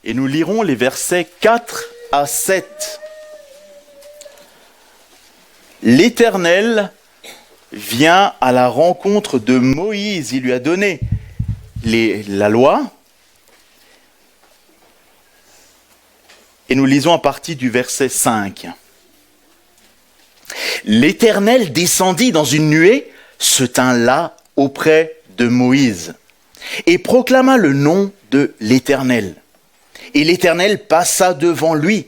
et nous lirons les versets 4 à 7. L'Éternel vient à la rencontre de Moïse. Il lui a donné la loi. Et nous lisons à partir du verset 5. L'Éternel descendit dans une nuée, se tint là auprès de Moïse et proclama le nom de l'Éternel. Et l'Éternel passa devant lui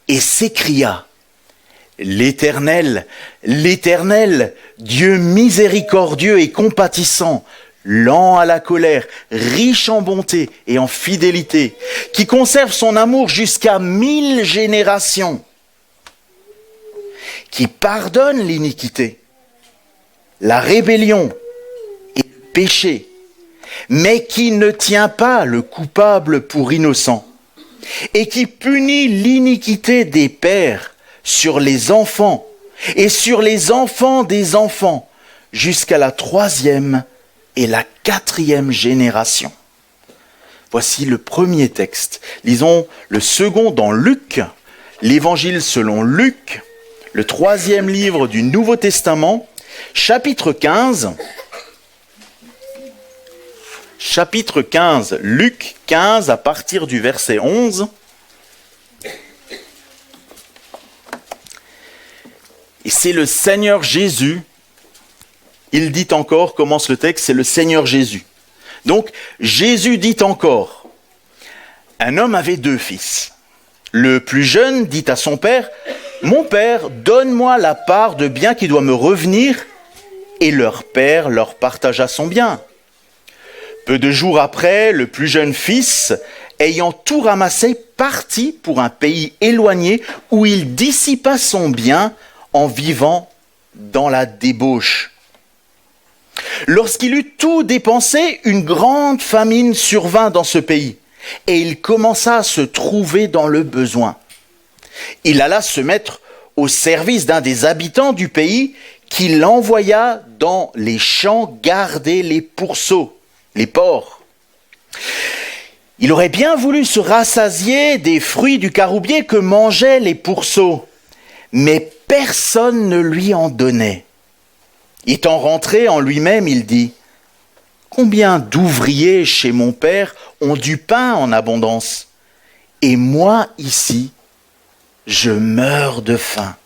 et s'écria: L'Éternel, l'Éternel, Dieu miséricordieux et compatissant, lent à la colère, riche en bonté et en fidélité, qui conserve son amour jusqu'à 1000 générations, qui pardonne l'iniquité, la rébellion et le péché, mais qui ne tient pas le coupable pour innocent, et qui punit l'iniquité des pères sur les enfants et sur les enfants des enfants, jusqu'à la 3e et la 4e génération. Voici le premier texte. Lisons le second dans Luc, l'Évangile selon Luc, le 3e livre du Nouveau Testament, chapitre 15. Chapitre 15, Luc 15, à partir du verset 11. Et c'est le Seigneur Jésus. Il dit encore, commence le texte, c'est le Seigneur Jésus. Donc, Jésus dit encore, un homme avait 2 fils. Le plus jeune dit à son père, mon père, donne-moi la part de bien qui doit me revenir. Et leur père leur partagea son bien. Peu de jours après, le plus jeune fils, ayant tout ramassé, partit pour un pays éloigné où il dissipa son bien en vivant dans la débauche. Lorsqu'il eut tout dépensé, une grande famine survint dans ce pays, et il commença à se trouver dans le besoin. Il alla se mettre au service d'un des habitants du pays, qui l'envoya dans les champs garder les pourceaux, les porcs. Il aurait bien voulu se rassasier des fruits du caroubier que mangeaient les pourceaux, mais personne ne lui en donnait. Étant rentré en lui-même, il dit, « Combien d'ouvriers chez mon père ont du pain en abondance, et moi ici, je meurs de faim.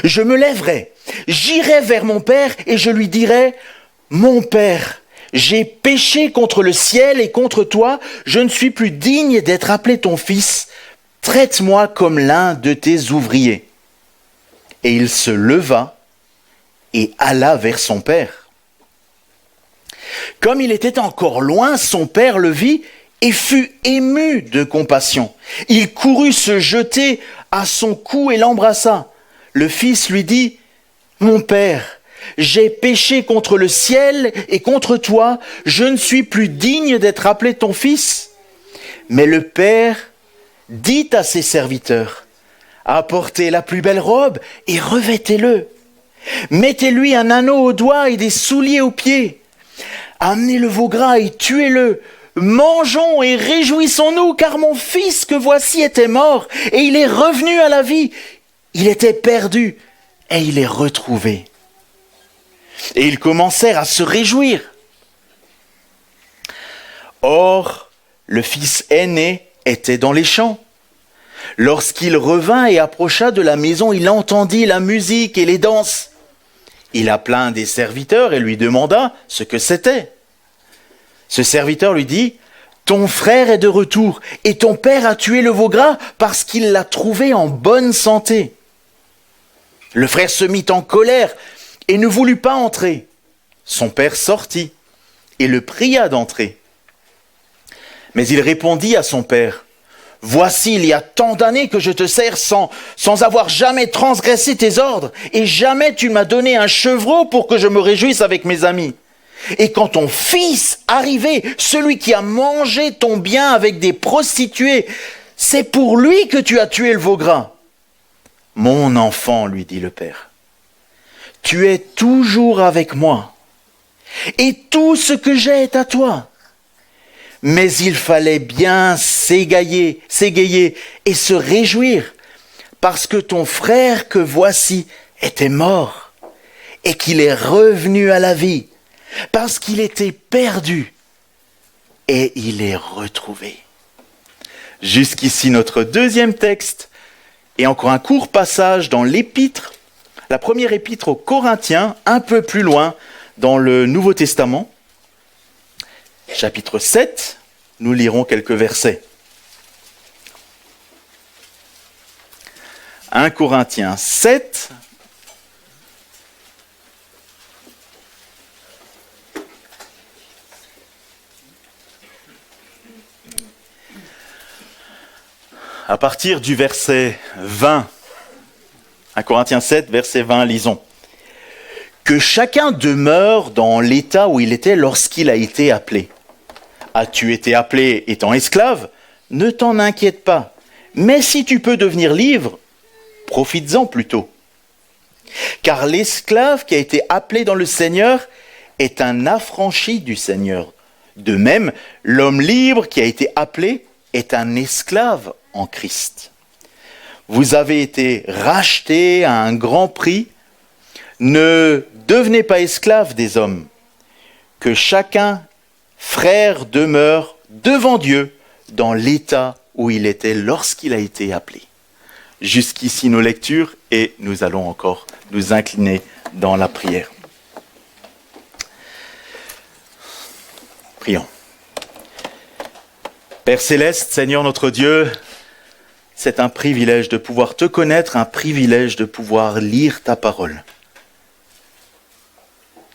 Je me lèverai, j'irai vers mon père et je lui dirai, « Mon père, j'ai péché contre le ciel et contre toi, je ne suis plus digne d'être appelé ton fils, traite-moi comme l'un de tes ouvriers. » Et il se leva et alla vers son père. Comme il était encore loin, son père le vit et fut ému de compassion. Il courut se jeter à son cou et l'embrassa. Le fils lui dit, « Mon père, j'ai péché contre le ciel et contre toi, je ne suis plus digne d'être appelé ton fils. » Mais le père dit à ses serviteurs, « Apportez la plus belle robe et revêtez-le. Mettez-lui un anneau au doigt et des souliers aux pieds. Amenez le veau gras et tuez-le. Mangeons et réjouissons-nous, car mon fils que voici était mort et il est revenu à la vie. Il était perdu et il est retrouvé. » Et ils commencèrent à se réjouir. Or, le fils aîné était dans les champs. Lorsqu'il revint et approcha de la maison, il entendit la musique et les danses. Il appela un des serviteurs et lui demanda ce que c'était. Ce serviteur lui dit, « Ton frère est de retour et ton père a tué le veau gras parce qu'il l'a trouvé en bonne santé. » Le frère se mit en colère et ne voulut pas entrer. Son père sortit et le pria d'entrer. Mais il répondit à son père, « Voici, il y a tant d'années que je te sers sans avoir jamais transgressé tes ordres, et jamais tu m'as donné un chevreau pour que je me réjouisse avec mes amis. Et quand ton fils arrivait, celui qui a mangé ton bien avec des prostituées, c'est pour lui que tu as tué le veau gras. » « Mon enfant, lui dit le père, tu es toujours avec moi, et tout ce que j'ai est à toi. Mais il fallait bien s'égayer et se réjouir, parce que ton frère que voici était mort et qu'il est revenu à la vie, parce qu'il était perdu et il est retrouvé. Jusqu'ici notre deuxième texte et encore un court passage dans l'épître, la première épître aux Corinthiens, un peu plus loin dans le Nouveau Testament. Chapitre 7, nous lirons quelques versets. 1 Corinthiens 7, à partir du verset 20, 1 Corinthiens 7, verset 20, lisons. Que chacun demeure dans l'état où il était lorsqu'il a été appelé. As-tu été appelé étant esclave ? Ne t'en inquiète pas. Mais si tu peux devenir libre, profites-en plutôt. Car l'esclave qui a été appelé dans le Seigneur est un affranchi du Seigneur. De même, l'homme libre qui a été appelé est un esclave en Christ. Vous avez été rachetés à un grand prix. Ne devenez pas esclaves des hommes. Que chacun, frère, demeure devant Dieu dans l'état où il était lorsqu'il a été appelé. Jusqu'ici nos lectures et nous allons encore nous incliner dans la prière. Prions. Père Céleste, Seigneur notre Dieu, c'est un privilège de pouvoir te connaître, un privilège de pouvoir lire ta parole.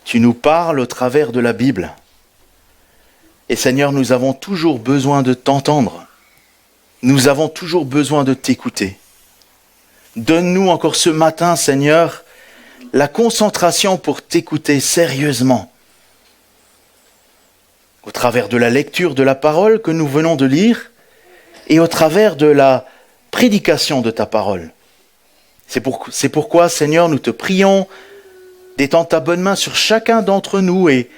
Tu nous parles au travers de la Bible. Et Seigneur, nous avons toujours besoin de t'entendre. Nous avons toujours besoin de t'écouter. Donne-nous encore ce matin, Seigneur, la concentration pour t'écouter sérieusement. Au travers de la lecture de la parole que nous venons de lire et au travers de la prédication de ta parole. C'est pourquoi, Seigneur, nous te prions d'étendre ta bonne main sur chacun d'entre nous et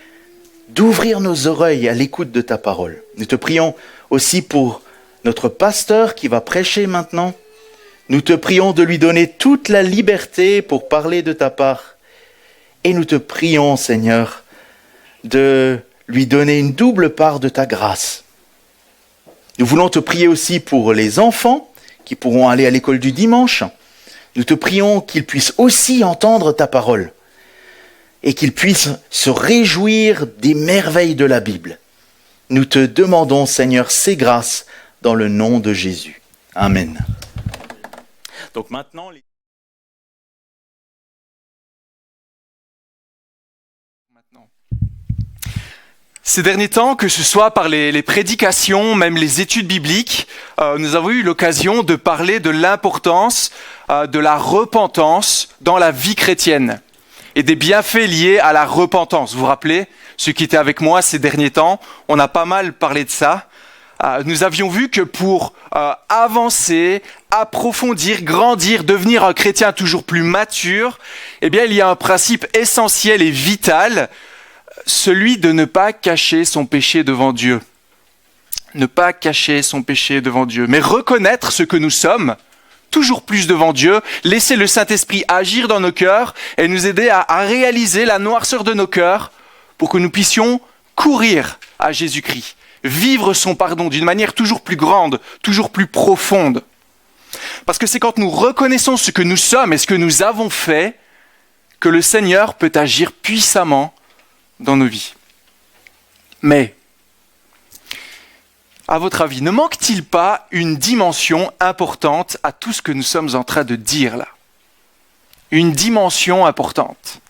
d'ouvrir nos oreilles à l'écoute de ta parole. Nous te prions aussi pour notre pasteur qui va prêcher maintenant. Nous te prions de lui donner toute la liberté pour parler de ta part. Et nous te prions, Seigneur, de lui donner une double part de ta grâce. Nous voulons te prier aussi pour les enfants qui pourront aller à l'école du dimanche. Nous te prions qu'ils puissent aussi entendre ta parole et qu'ils puissent se réjouir des merveilles de la Bible. Nous te demandons, Seigneur, ces grâces dans le nom de Jésus. Amen. Donc maintenant, Ces derniers temps, que ce soit par les prédications, même les études bibliques, nous avons eu l'occasion de parler de l'importance de la repentance dans la vie chrétienne et des bienfaits liés à la repentance. Vous vous rappelez, ceux qui étaient avec moi ces derniers temps, on a pas mal parlé de ça. Nous avions vu que pour avancer, approfondir, grandir, devenir un chrétien toujours plus mature, eh bien, il y a un principe essentiel et vital, celui de ne pas cacher son péché devant Dieu. Ne pas cacher son péché devant Dieu, mais reconnaître ce que nous sommes, toujours plus devant Dieu, laisser le Saint-Esprit agir dans nos cœurs et nous aider à réaliser la noirceur de nos cœurs pour que nous puissions courir à Jésus-Christ, vivre son pardon d'une manière toujours plus grande, toujours plus profonde. Parce que c'est quand nous reconnaissons ce que nous sommes et ce que nous avons fait que le Seigneur peut agir puissamment dans nos vies. Mais, à votre avis, ne manque-t-il pas une dimension importante à tout ce que nous sommes en train de dire là ? Une dimension importante.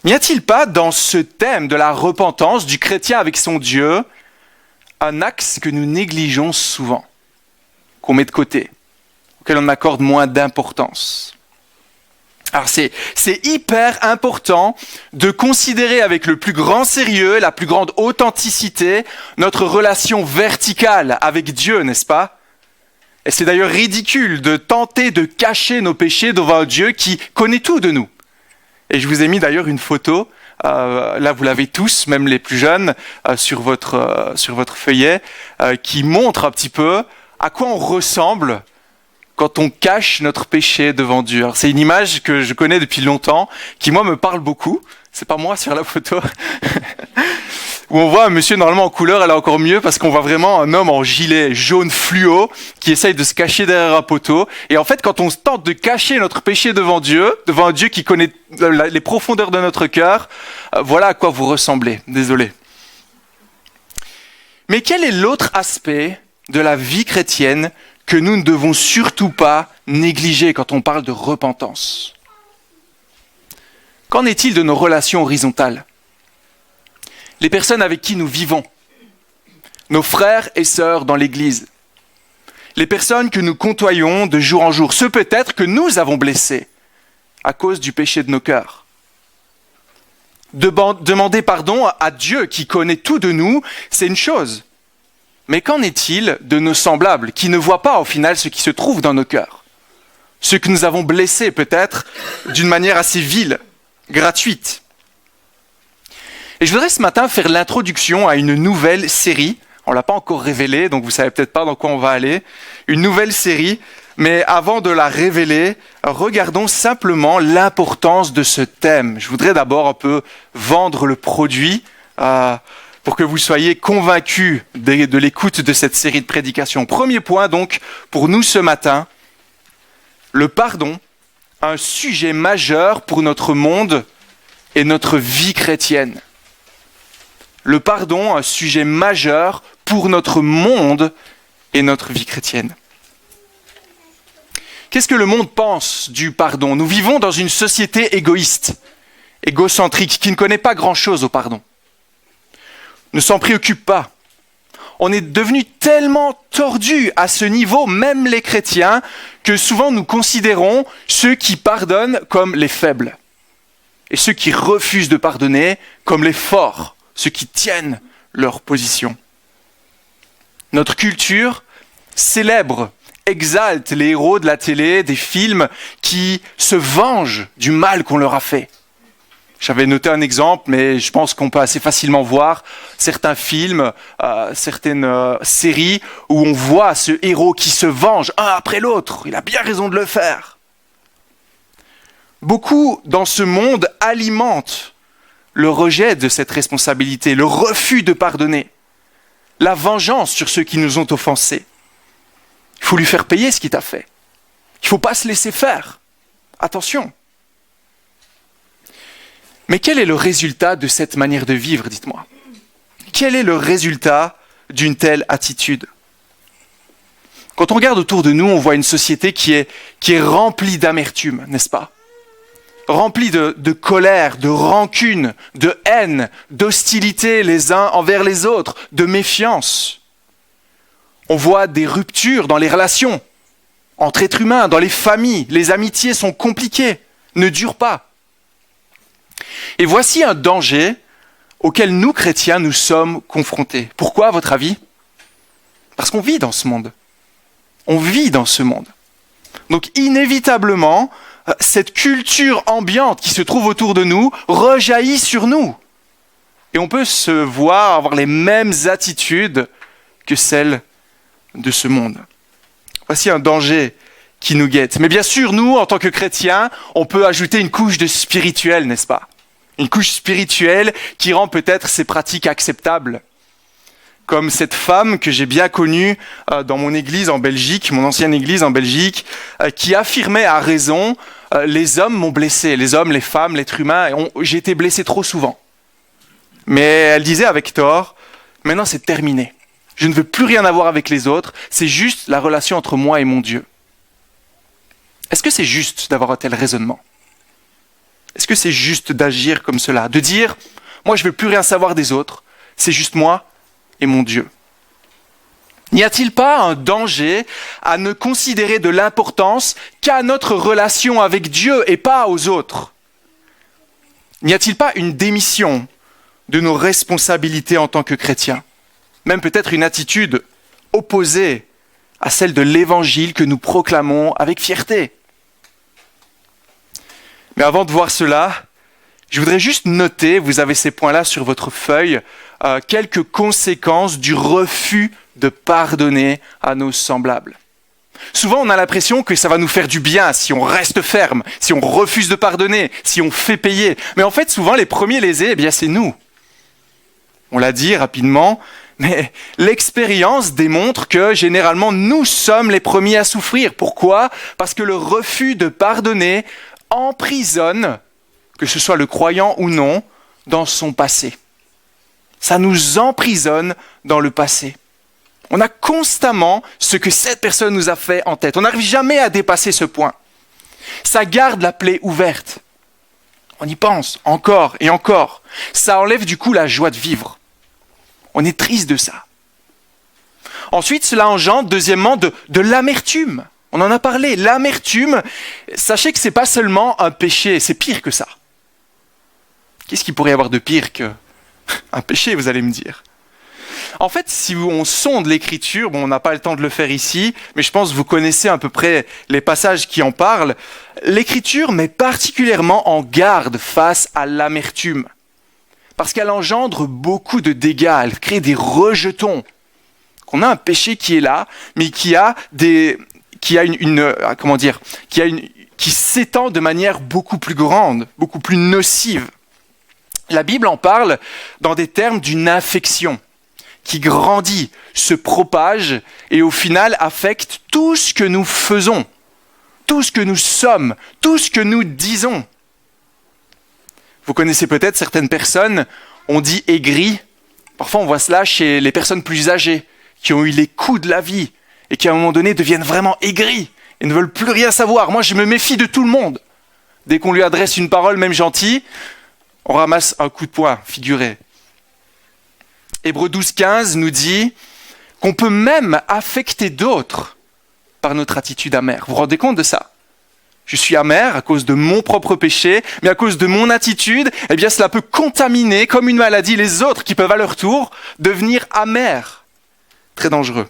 N'y a-t-il pas dans ce thème de la repentance du chrétien avec son Dieu un axe que nous négligeons souvent, qu'on met de côté, auquel on accorde moins d'importance ? Alors c'est hyper important de considérer avec le plus grand sérieux, la plus grande authenticité, notre relation verticale avec Dieu, n'est-ce pas ? Et c'est d'ailleurs ridicule de tenter de cacher nos péchés devant un Dieu qui connaît tout de nous. Et je vous ai mis d'ailleurs une photo là vous l'avez tous, même les plus jeunes, sur votre feuillet, qui montre un petit peu à quoi on ressemble quand on cache notre péché devant Dieu. Alors, c'est une image que je connais depuis longtemps, qui moi me parle beaucoup. C'est pas moi sur la photo. Où on voit un monsieur normalement en couleur, elle est encore mieux parce qu'on voit vraiment un homme en gilet jaune fluo qui essaye de se cacher derrière un poteau. Et en fait, quand on tente de cacher notre péché devant un Dieu qui connaît les profondeurs de notre cœur, voilà à quoi vous ressemblez. Désolé. Mais quel est l'autre aspect de la vie chrétienne que nous ne devons surtout pas négliger quand on parle de repentance? Qu'en est-il de nos relations horizontales? Les personnes avec qui nous vivons, nos frères et sœurs dans l'Église, les personnes que nous côtoyons de jour en jour, ceux peut-être que nous avons blessés à cause du péché de nos cœurs. Demander pardon à Dieu qui connaît tout de nous, c'est une chose. Mais qu'en est-il de nos semblables qui ne voient pas au final ce qui se trouve dans nos cœurs? Ceux que nous avons blessés peut-être d'une manière assez vile, gratuite. Et je voudrais ce matin faire l'introduction à une nouvelle série. On ne l'a pas encore révélée, donc vous ne savez peut-être pas dans quoi on va aller. Une nouvelle série, mais avant de la révéler, regardons simplement l'importance de ce thème. Je voudrais d'abord un peu vendre le produit pour que vous soyez convaincus de l'écoute de cette série de prédications. Premier point donc, pour nous ce matin, le pardon, un sujet majeur pour notre monde et notre vie chrétienne. Le pardon, un sujet majeur pour notre monde et notre vie chrétienne. Qu'est-ce que le monde pense du pardon? Nous vivons dans une société égoïste, égocentrique, qui ne connaît pas grand-chose au pardon. Ne s'en préoccupe pas. On est devenu tellement tordus à ce niveau, même les chrétiens, que souvent nous considérons ceux qui pardonnent comme les faibles. Et ceux qui refusent de pardonner comme les forts, ceux qui tiennent leur position. Notre culture célèbre, exalte les héros de la télé, des films qui se vengent du mal qu'on leur a fait. J'avais noté un exemple, mais je pense qu'on peut assez facilement voir certains films, certaines séries où on voit ce héros qui se venge un après l'autre. Il a bien raison de le faire. Beaucoup dans ce monde alimentent le rejet de cette responsabilité, le refus de pardonner, la vengeance sur ceux qui nous ont offensés. Il faut lui faire payer ce qu'il t'a fait. Il ne faut pas se laisser faire. Attention. Mais quel est le résultat de cette manière de vivre, dites-moi? Quel est le résultat d'une telle attitude? Quand on regarde autour de nous, on voit une société qui est remplie d'amertume, n'est-ce pas? Remplie de colère, de rancune, de haine, d'hostilité les uns envers les autres, de méfiance. On voit des ruptures dans les relations entre êtres humains, dans les familles. Les amitiés sont compliquées, ne durent pas. Et voici un danger auquel nous, chrétiens, nous sommes confrontés. Pourquoi, à votre avis? Parce qu'on vit dans ce monde. On vit dans ce monde. Donc, inévitablement, cette culture ambiante qui se trouve autour de nous rejaillit sur nous. Et on peut se voir avoir les mêmes attitudes que celles de ce monde. Voici un danger qui nous guette. Mais bien sûr, nous, en tant que chrétiens, on peut ajouter une couche de spirituel, n'est-ce pas? Une couche spirituelle qui rend peut-être ces pratiques acceptables. Comme cette femme que j'ai bien connue dans mon église en Belgique, mon ancienne église en Belgique, qui affirmait à raison « les hommes m'ont blessé, les hommes, les femmes, l'être humain, j'ai été blessé trop souvent ». Mais elle disait avec tort « maintenant c'est terminé, je ne veux plus rien avoir avec les autres, c'est juste la relation entre moi et mon Dieu ». Est-ce que c'est juste d'avoir un tel raisonnement? Est-ce que c'est juste d'agir comme cela? De dire « moi je ne veux plus rien savoir des autres, c'est juste moi et mon Dieu ». N'y a-t-il pas un danger à ne considérer de l'importance qu'à notre relation avec Dieu et pas aux autres? N'y a-t-il pas une démission de nos responsabilités en tant que chrétiens? Même peut-être une attitude opposée à celle de l'évangile que nous proclamons avec fierté. Mais avant de voir cela, Je voudrais juste noter, vous avez ces points-là sur votre feuille, quelques conséquences du refus de pardonner à nos semblables. Souvent, on a l'impression que ça va nous faire du bien si on reste ferme, si on refuse de pardonner, si on fait payer. Mais en fait, souvent, les premiers lésés, c'est nous. On l'a dit rapidement, mais l'expérience démontre que généralement, nous sommes les premiers à souffrir. Pourquoi ? Parce que le refus de pardonner emprisonne, que ce soit le croyant ou non, dans son passé. Ça nous emprisonne dans le passé. On a constamment ce que cette personne nous a fait en tête. On n'arrive jamais à dépasser ce point. Ça garde la plaie ouverte. On y pense encore et encore. Ça enlève du coup la joie de vivre. On est triste de ça. Ensuite, cela engendre, deuxièmement, de l'amertume. On en a parlé. L'amertume, sachez que ce n'est pas seulement un péché, c'est pire que ça. Qu'est-ce qu'il pourrait y avoir de pire qu'un péché, vous allez me dire ? En fait, si on sonde l'Écriture, on n'a pas le temps de le faire ici, mais je pense que vous connaissez à peu près les passages qui en parlent. L'Écriture met particulièrement en garde face à l'amertume, parce qu'elle engendre beaucoup de dégâts, elle crée des rejetons. On a un péché qui est là, mais qui s'étend de manière beaucoup plus grande, beaucoup plus nocive. La Bible en parle dans des termes d'une infection qui grandit, se propage et au final affecte tout ce que nous faisons, tout ce que nous sommes, tout ce que nous disons. Vous connaissez peut-être certaines personnes, on dit aigries. Parfois on voit cela chez les personnes plus âgées, qui ont eu les coups de la vie et qui à un moment donné deviennent vraiment aigries et ne veulent plus rien savoir. Moi je me méfie de tout le monde. Dès qu'on lui adresse une parole, même gentille, on ramasse un coup de poing, figuré. Hébreux 12,15 nous dit qu'on peut même affecter d'autres par notre attitude amère. Vous vous rendez compte de ça ? Je suis amer à cause de mon propre péché, mais à cause de mon attitude, cela peut contaminer, comme une maladie, les autres qui peuvent à leur tour devenir amers. Très dangereux.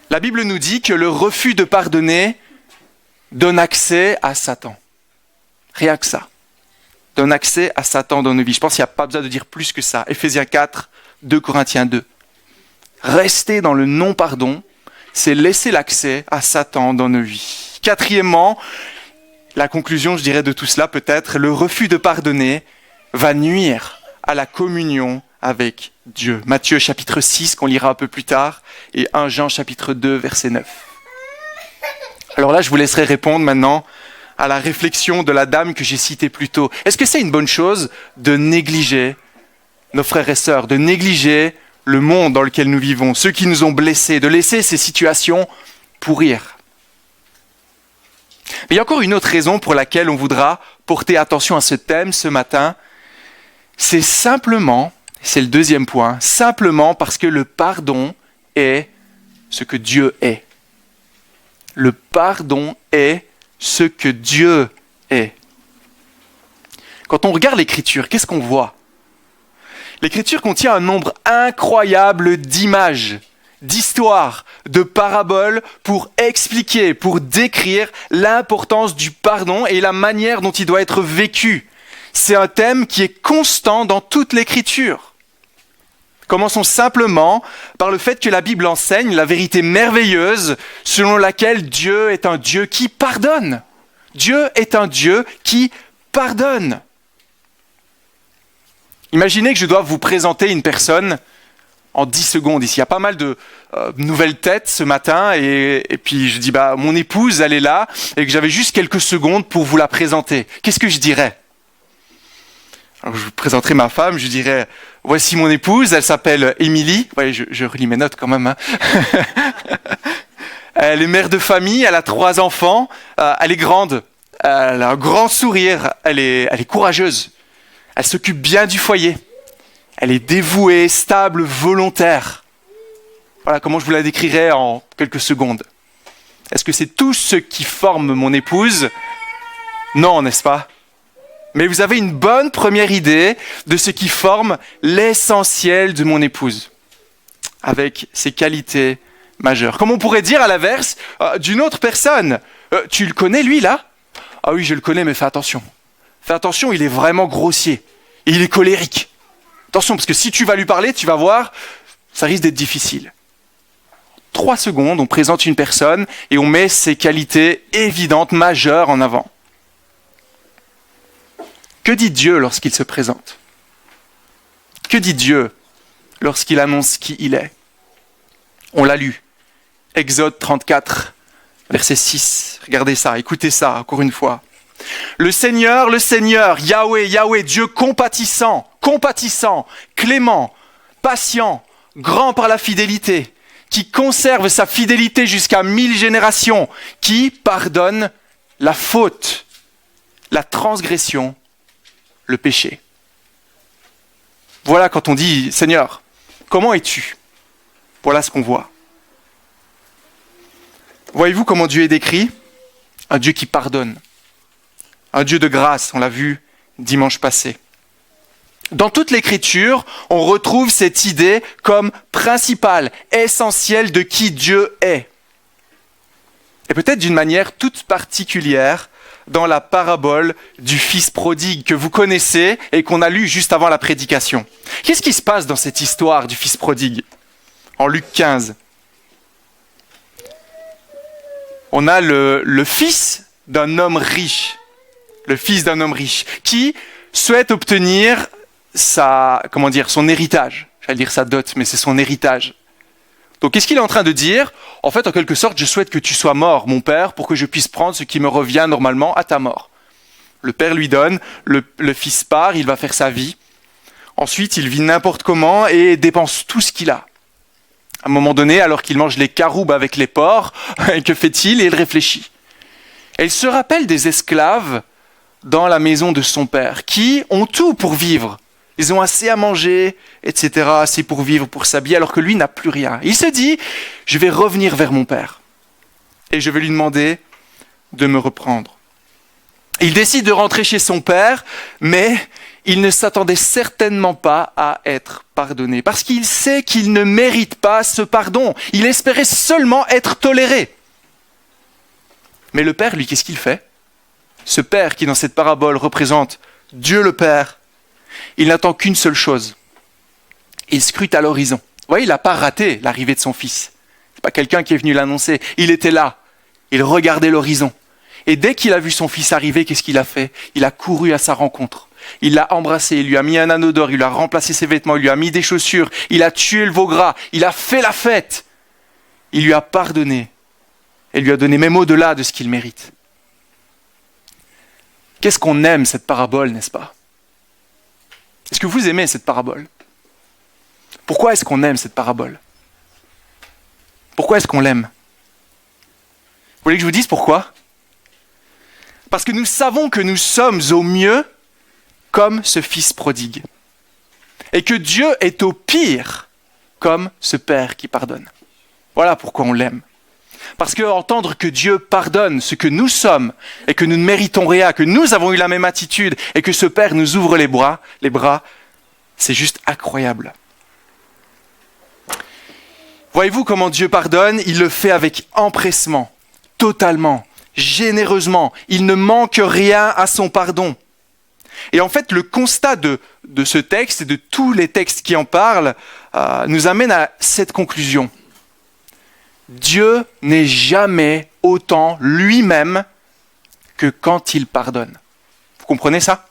La Bible nous dit que le refus de pardonner donne accès à Satan. Rien que ça. Donne accès à Satan dans nos vies. Je pense qu'il n'y a pas besoin de dire plus que ça. Éphésiens 4, 2 Corinthiens 2. Rester dans le non-pardon, c'est laisser l'accès à Satan dans nos vies. Quatrièmement, la conclusion, je dirais, de tout cela peut-être, le refus de pardonner va nuire à la communion avec Dieu. Matthieu chapitre 6, qu'on lira un peu plus tard, et 1 Jean chapitre 2, verset 9. Alors là, je vous laisserai répondre maintenant à la réflexion de la dame que j'ai citée plus tôt. Est-ce que c'est une bonne chose de négliger nos frères et sœurs, de négliger le monde dans lequel nous vivons, ceux qui nous ont blessés, de laisser ces situations pourrir ? Mais il y a encore une autre raison pour laquelle on voudra porter attention à ce thème ce matin. C'est simplement, c'est le deuxième point, simplement parce que le pardon est ce que Dieu est. Le pardon est ce que Dieu est. Quand on regarde l'Écriture, qu'est-ce qu'on voit ? L'Écriture contient un nombre incroyable d'images, d'histoires, de paraboles pour expliquer, pour décrire l'importance du pardon et la manière dont il doit être vécu. C'est un thème qui est constant dans toute l'Écriture. Commençons simplement par le fait que la Bible enseigne la vérité merveilleuse selon laquelle Dieu est un Dieu qui pardonne. Dieu est un Dieu qui pardonne. Imaginez que je dois vous présenter une personne en 10 secondes ici. Il y a pas mal de nouvelles têtes ce matin et puis je dis mon épouse elle est là et que j'avais juste quelques secondes pour vous la présenter. Qu'est-ce que je dirais ? Alors je vous présenterai ma femme, je dirais voici mon épouse, elle s'appelle Émilie. Ouais, je relis mes notes quand même. Hein. Elle est mère de famille, elle a 3 enfants, elle est grande, elle a un grand sourire, elle est courageuse, elle s'occupe bien du foyer, elle est dévouée, stable, volontaire. Voilà comment je vous la décrirais en quelques secondes. Est-ce que c'est tout ce qui forme mon épouse ? Non, n'est-ce pas ? Mais vous avez une bonne première idée de ce qui forme l'essentiel de mon épouse, avec ses qualités majeures. Comme on pourrait dire à l'inverse d'une autre personne, tu le connais lui là ? Ah oui, je le connais, mais fais attention. fais attention, il est vraiment grossier. Et il est colérique. Attention, parce que si tu vas lui parler, tu vas voir, ça risque d'être difficile. 3 secondes, on présente une personne et on met ses qualités évidentes, majeures en avant. Que dit Dieu lorsqu'il se présente? Que dit Dieu lorsqu'il annonce qui il est? On l'a lu. Exode 34, verset 6. Regardez ça, écoutez ça, encore une fois. Le Seigneur, Yahweh, Yahweh, Dieu compatissant, clément, patient, grand par la fidélité, qui conserve sa fidélité jusqu'à 1000 générations, qui pardonne la faute, la transgression, le péché. Voilà quand on dit, Seigneur, comment es-tu? Voilà ce qu'on voit. Voyez-vous comment Dieu est décrit? Un Dieu qui pardonne. Un Dieu de grâce, on l'a vu dimanche passé. Dans toute l'Écriture, on retrouve cette idée comme principale, essentielle de qui Dieu est. Et peut-être d'une manière toute particulière dans la parabole du fils prodigue que vous connaissez et qu'on a lu juste avant la prédication. Qu'est-ce qui se passe dans cette histoire du fils prodigue? En Luc 15. On a le fils d'un homme riche. Le fils d'un homme riche qui souhaite obtenir son héritage. J'allais dire sa dot, mais c'est son héritage. Donc, qu'est-ce qu'il est en train de dire? En fait, en quelque sorte, je souhaite que tu sois mort, mon père, pour que je puisse prendre ce qui me revient normalement à ta mort. Le père lui donne, le fils part, il va faire sa vie. Ensuite, il vit n'importe comment et dépense tout ce qu'il a. À un moment donné, alors qu'il mange les caroubes avec les porcs, que fait-il? Et il réfléchit. Et il se rappelle des esclaves dans la maison de son père, qui ont tout pour vivre. Ils ont assez à manger, etc., assez pour vivre, pour s'habiller, alors que lui n'a plus rien. Il se dit, je vais revenir vers mon père et je vais lui demander de me reprendre. Il décide de rentrer chez son père, mais il ne s'attendait certainement pas à être pardonné, parce qu'il sait qu'il ne mérite pas ce pardon. Il espérait seulement être toléré. Mais le père, lui, qu'est-ce qu'il fait? Ce père qui, dans cette parabole, représente Dieu le Père, il n'attend qu'une seule chose. Il scrute à l'horizon. Vous voyez, il n'a pas raté l'arrivée de son fils. Ce n'est pas quelqu'un qui est venu l'annoncer. Il était là. Il regardait l'horizon. Et dès qu'il a vu son fils arriver, qu'est-ce qu'il a fait? Il a couru à sa rencontre. Il l'a embrassé, il lui a mis un anneau d'or, il lui a remplacé ses vêtements, il lui a mis des chaussures, il a tué le veau gras, il a fait la fête. Il lui a pardonné et lui a donné même au-delà de ce qu'il mérite. Qu'est-ce qu'on aime cette parabole, n'est-ce pas? Est-ce que vous aimez cette parabole? Pourquoi est-ce qu'on aime cette parabole? Pourquoi est-ce qu'on l'aime? Vous voulez que je vous dise pourquoi? Parce que nous savons que nous sommes au mieux comme ce fils prodigue. Et que Dieu est au pire comme ce père qui pardonne. Voilà pourquoi on l'aime. Parce que entendre que Dieu pardonne ce que nous sommes et que nous ne méritons rien, que nous avons eu la même attitude et que ce Père nous ouvre les bras, c'est juste incroyable. Voyez-vous comment Dieu pardonne? Il le fait avec empressement, totalement, généreusement. Il ne manque rien à son pardon. Et en fait, le constat de ce texte et de tous les textes qui en parlent nous amène à cette conclusion. Dieu n'est jamais autant lui-même que quand il pardonne. Vous comprenez ça?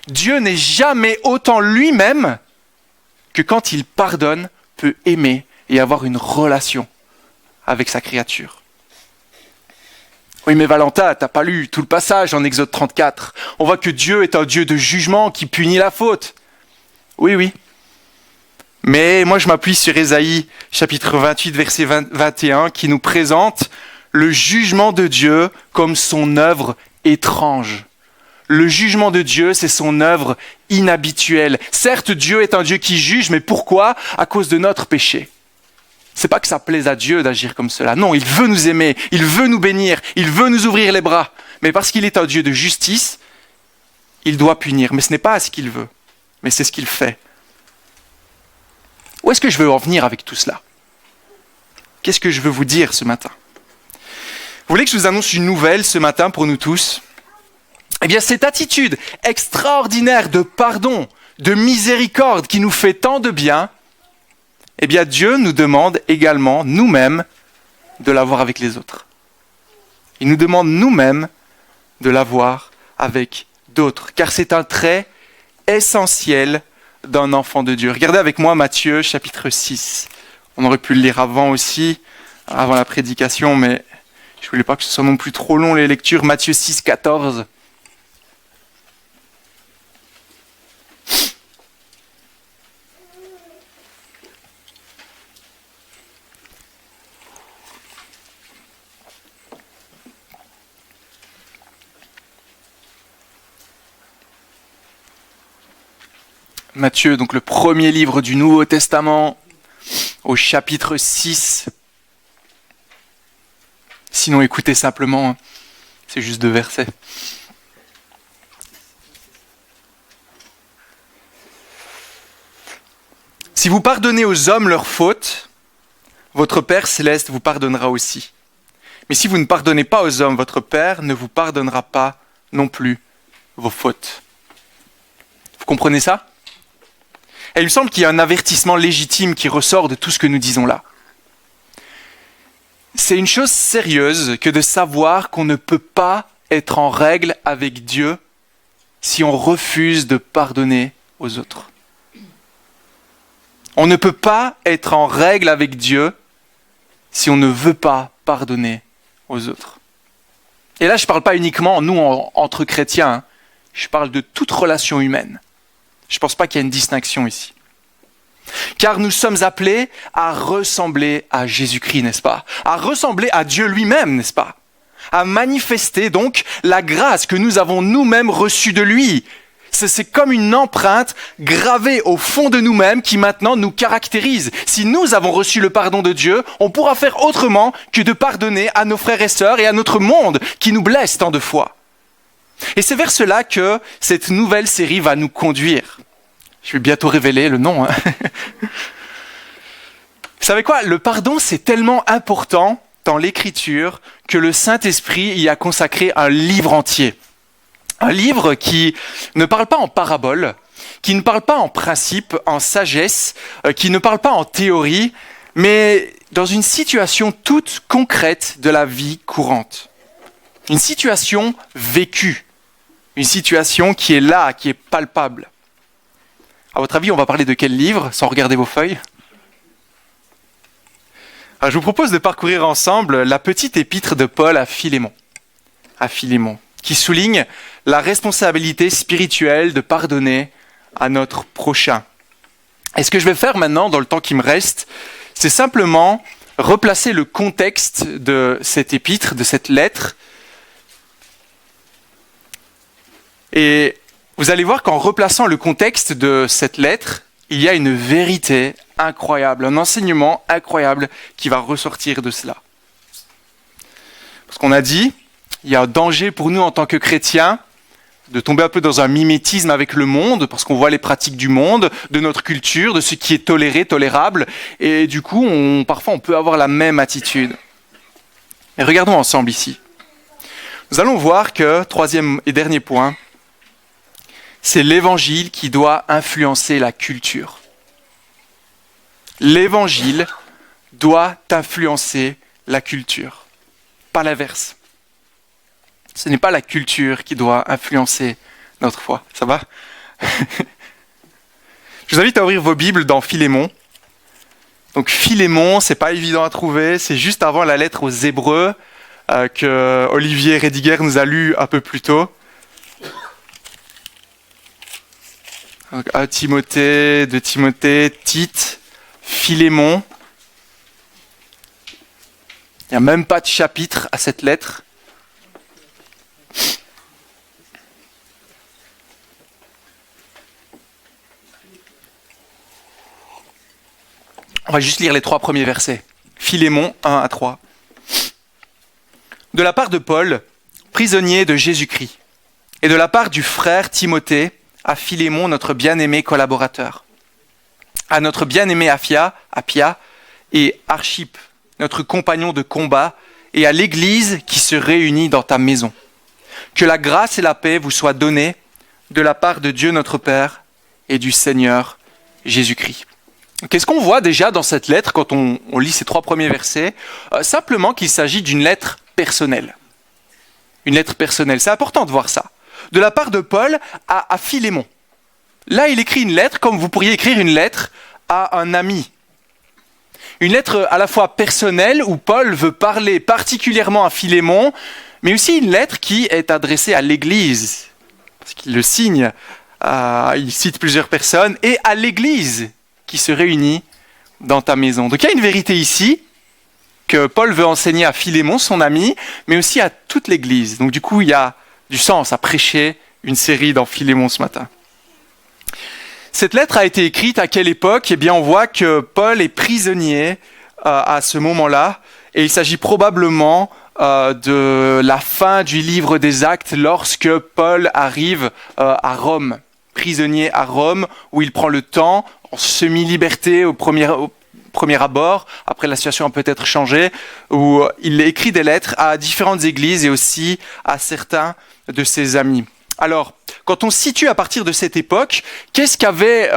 Dieu n'est jamais autant lui-même que quand il pardonne, peut aimer et avoir une relation avec sa créature. Oui, mais Valentin, t'as pas lu tout le passage en Exode 34. On voit que Dieu est un Dieu de jugement qui punit la faute. Oui. Mais moi, je m'appuie sur Ésaïe, chapitre 28, verset 21, qui nous présente le jugement de Dieu comme son œuvre étrange. Le jugement de Dieu, c'est son œuvre inhabituelle. Certes, Dieu est un Dieu qui juge, mais pourquoi? À cause de notre péché. C'est pas que ça plaise à Dieu d'agir comme cela. Non, il veut nous aimer, il veut nous bénir, il veut nous ouvrir les bras. Mais parce qu'il est un Dieu de justice, il doit punir. Mais ce n'est pas ce qu'il veut, mais c'est ce qu'il fait. Où est-ce que je veux en venir avec tout cela? Qu'est-ce que je veux vous dire ce matin? Vous voulez que je vous annonce une nouvelle ce matin pour nous tous? Eh bien, cette attitude extraordinaire de pardon, de miséricorde qui nous fait tant de bien, eh bien, Dieu nous demande également, nous-mêmes, de l'avoir avec les autres. Il nous demande nous-mêmes de l'avoir avec d'autres, car c'est un trait essentiel d'un enfant de Dieu. Regardez avec moi Matthieu chapitre 6. On aurait pu le lire avant aussi, avant la prédication, mais je voulais pas que ce soit non plus trop long les lectures. Matthieu 6, 14. Matthieu, donc le premier livre du Nouveau Testament, au chapitre 6. Sinon, écoutez simplement, c'est juste 2 versets. Si vous pardonnez aux hommes leurs fautes, votre Père céleste vous pardonnera aussi. Mais si vous ne pardonnez pas aux hommes, votre Père ne vous pardonnera pas non plus vos fautes. Vous comprenez ça ? Et il me semble qu'il y a un avertissement légitime qui ressort de tout ce que nous disons là. C'est une chose sérieuse que de savoir qu'on ne peut pas être en règle avec Dieu si on refuse de pardonner aux autres. On ne peut pas être en règle avec Dieu si on ne veut pas pardonner aux autres. Et là, je ne parle pas uniquement, nous, entre chrétiens, hein. Je parle de toute relation humaine. Je ne pense pas qu'il y ait une distinction ici. Car nous sommes appelés à ressembler à Jésus-Christ, n'est-ce pas ? À ressembler à Dieu lui-même, n'est-ce pas ? À manifester donc la grâce que nous avons nous-mêmes reçue de lui. C'est comme une empreinte gravée au fond de nous-mêmes qui maintenant nous caractérise. Si nous avons reçu le pardon de Dieu, on pourra faire autrement que de pardonner à nos frères et sœurs et à notre monde qui nous blesse tant de fois. Et c'est vers cela que cette nouvelle série va nous conduire. Je vais bientôt révéler le nom. Hein. Vous savez quoi ? Le pardon, c'est tellement important dans l'Écriture que le Saint-Esprit y a consacré un livre entier. Un livre qui ne parle pas en parabole, qui ne parle pas en principe, en sagesse, qui ne parle pas en théorie, mais dans une situation toute concrète de la vie courante. Une situation vécue. Une situation qui est là, qui est palpable. À votre avis, on va parler de quel livre, sans regarder vos feuilles ? Alors, je vous propose de parcourir ensemble la petite épître de Paul à Philémon. À Philémon, qui souligne la responsabilité spirituelle de pardonner à notre prochain. Et ce que je vais faire maintenant, dans le temps qui me reste, c'est simplement replacer le contexte de cette épître, de cette lettre. Et vous allez voir qu'en replaçant le contexte de cette lettre, il y a une vérité incroyable, un enseignement incroyable qui va ressortir de cela. Parce qu'on a dit, il y a un danger pour nous en tant que chrétiens de tomber un peu dans un mimétisme avec le monde, parce qu'on voit les pratiques du monde, de notre culture, de ce qui est toléré, tolérable, et du coup, parfois on peut avoir la même attitude. Et regardons ensemble ici. Nous allons voir que, troisième et dernier point, c'est l'évangile qui doit influencer la culture. L'évangile doit influencer la culture, pas l'inverse. Ce n'est pas la culture qui doit influencer notre foi. Ça va ? Je vous invite à ouvrir vos Bibles dans Philémon. Donc Philémon, c'est pas évident à trouver, c'est juste avant la lettre aux Hébreux que Olivier Rédiguer nous a lu un peu plus tôt. Donc, 1 Timothée, 2 Timothée, Tite, Philémon. Il n'y a même pas de chapitre à cette lettre. On va juste lire les 3 premiers versets. Philémon 1 à 3. De la part de Paul, prisonnier de Jésus-Christ, et de la part du frère Timothée, à Philémon, notre bien-aimé collaborateur, à notre bien-aimé Appia et Archippe, notre compagnon de combat, et à l'Église qui se réunit dans ta maison. Que la grâce et la paix vous soient données de la part de Dieu notre Père et du Seigneur Jésus-Christ. Qu'est-ce qu'on voit déjà dans cette lettre quand on lit ces 3 premiers versets? Simplement qu'il s'agit d'une lettre personnelle. Une lettre personnelle, c'est important de voir ça. De la part de Paul à Philémon. Là, il écrit une lettre comme vous pourriez écrire une lettre à un ami. Une lettre à la fois personnelle où Paul veut parler particulièrement à Philémon, mais aussi une lettre qui est adressée à l'Église. Parce qu'il le signe, il cite plusieurs personnes, et à l'Église qui se réunit dans ta maison. Donc il y a une vérité ici que Paul veut enseigner à Philémon, son ami, mais aussi à toute l'Église. Donc du coup, il y a du sens à prêcher une série dans Philémon ce matin. Cette lettre a été écrite à quelle époque? Eh bien, on voit que Paul est prisonnier à ce moment-là, et il s'agit probablement de la fin du livre des Actes lorsque Paul arrive à Rome, prisonnier à Rome, où il prend le temps, en semi-liberté au premier abord, après la situation a peut-être changé, où il écrit des lettres à différentes églises et aussi à certains de ses amis. Alors, quand on se situe à partir de cette époque, qu'est-ce qu'avait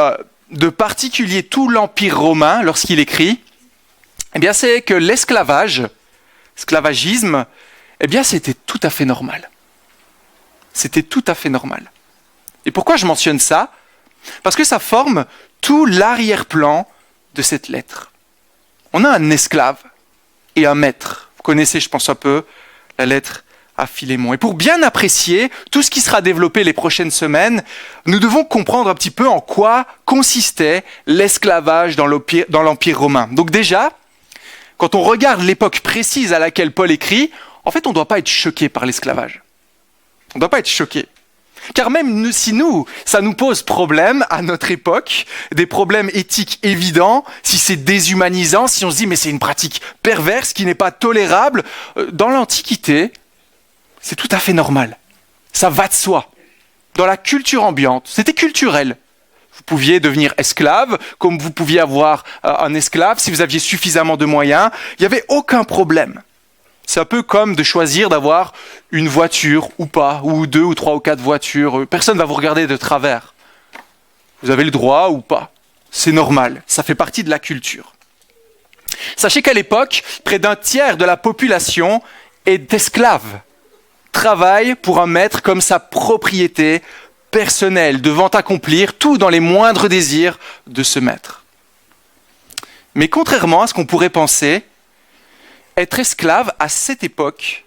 de particulier tout l'Empire romain lorsqu'il écrit? Eh bien, c'est que l'esclavagisme, eh bien, c'était tout à fait normal. C'était tout à fait normal. Et pourquoi je mentionne ça? Parce que ça forme tout l'arrière-plan de cette lettre. On a un esclave et un maître. Vous connaissez, je pense, un peu la lettre à Philémon. Et pour bien apprécier tout ce qui sera développé les prochaines semaines, nous devons comprendre un petit peu en quoi consistait l'esclavage dans l'Empire romain. Donc déjà, quand on regarde l'époque précise à laquelle Paul écrit, en fait, on ne doit pas être choqué par l'esclavage. On ne doit pas être choqué. Car même si ça nous pose problème à notre époque, des problèmes éthiques évidents, si c'est déshumanisant, si on se dit mais c'est une pratique perverse qui n'est pas tolérable, dans l'Antiquité, c'est tout à fait normal. Ça va de soi. Dans la culture ambiante, c'était culturel. Vous pouviez devenir esclave, comme vous pouviez avoir un esclave si vous aviez suffisamment de moyens. Il n'y avait aucun problème. C'est un peu comme de choisir d'avoir une voiture ou pas, ou 2 ou 3 ou 4 voitures. Personne ne va vous regarder de travers. Vous avez le droit ou pas. C'est normal, ça fait partie de la culture. Sachez qu'à l'époque, près d'un tiers de la population est esclave. Travaille pour un maître comme sa propriété personnelle, devant accomplir tout dans les moindres désirs de ce maître. Mais contrairement à ce qu'on pourrait penser, être esclave à cette époque,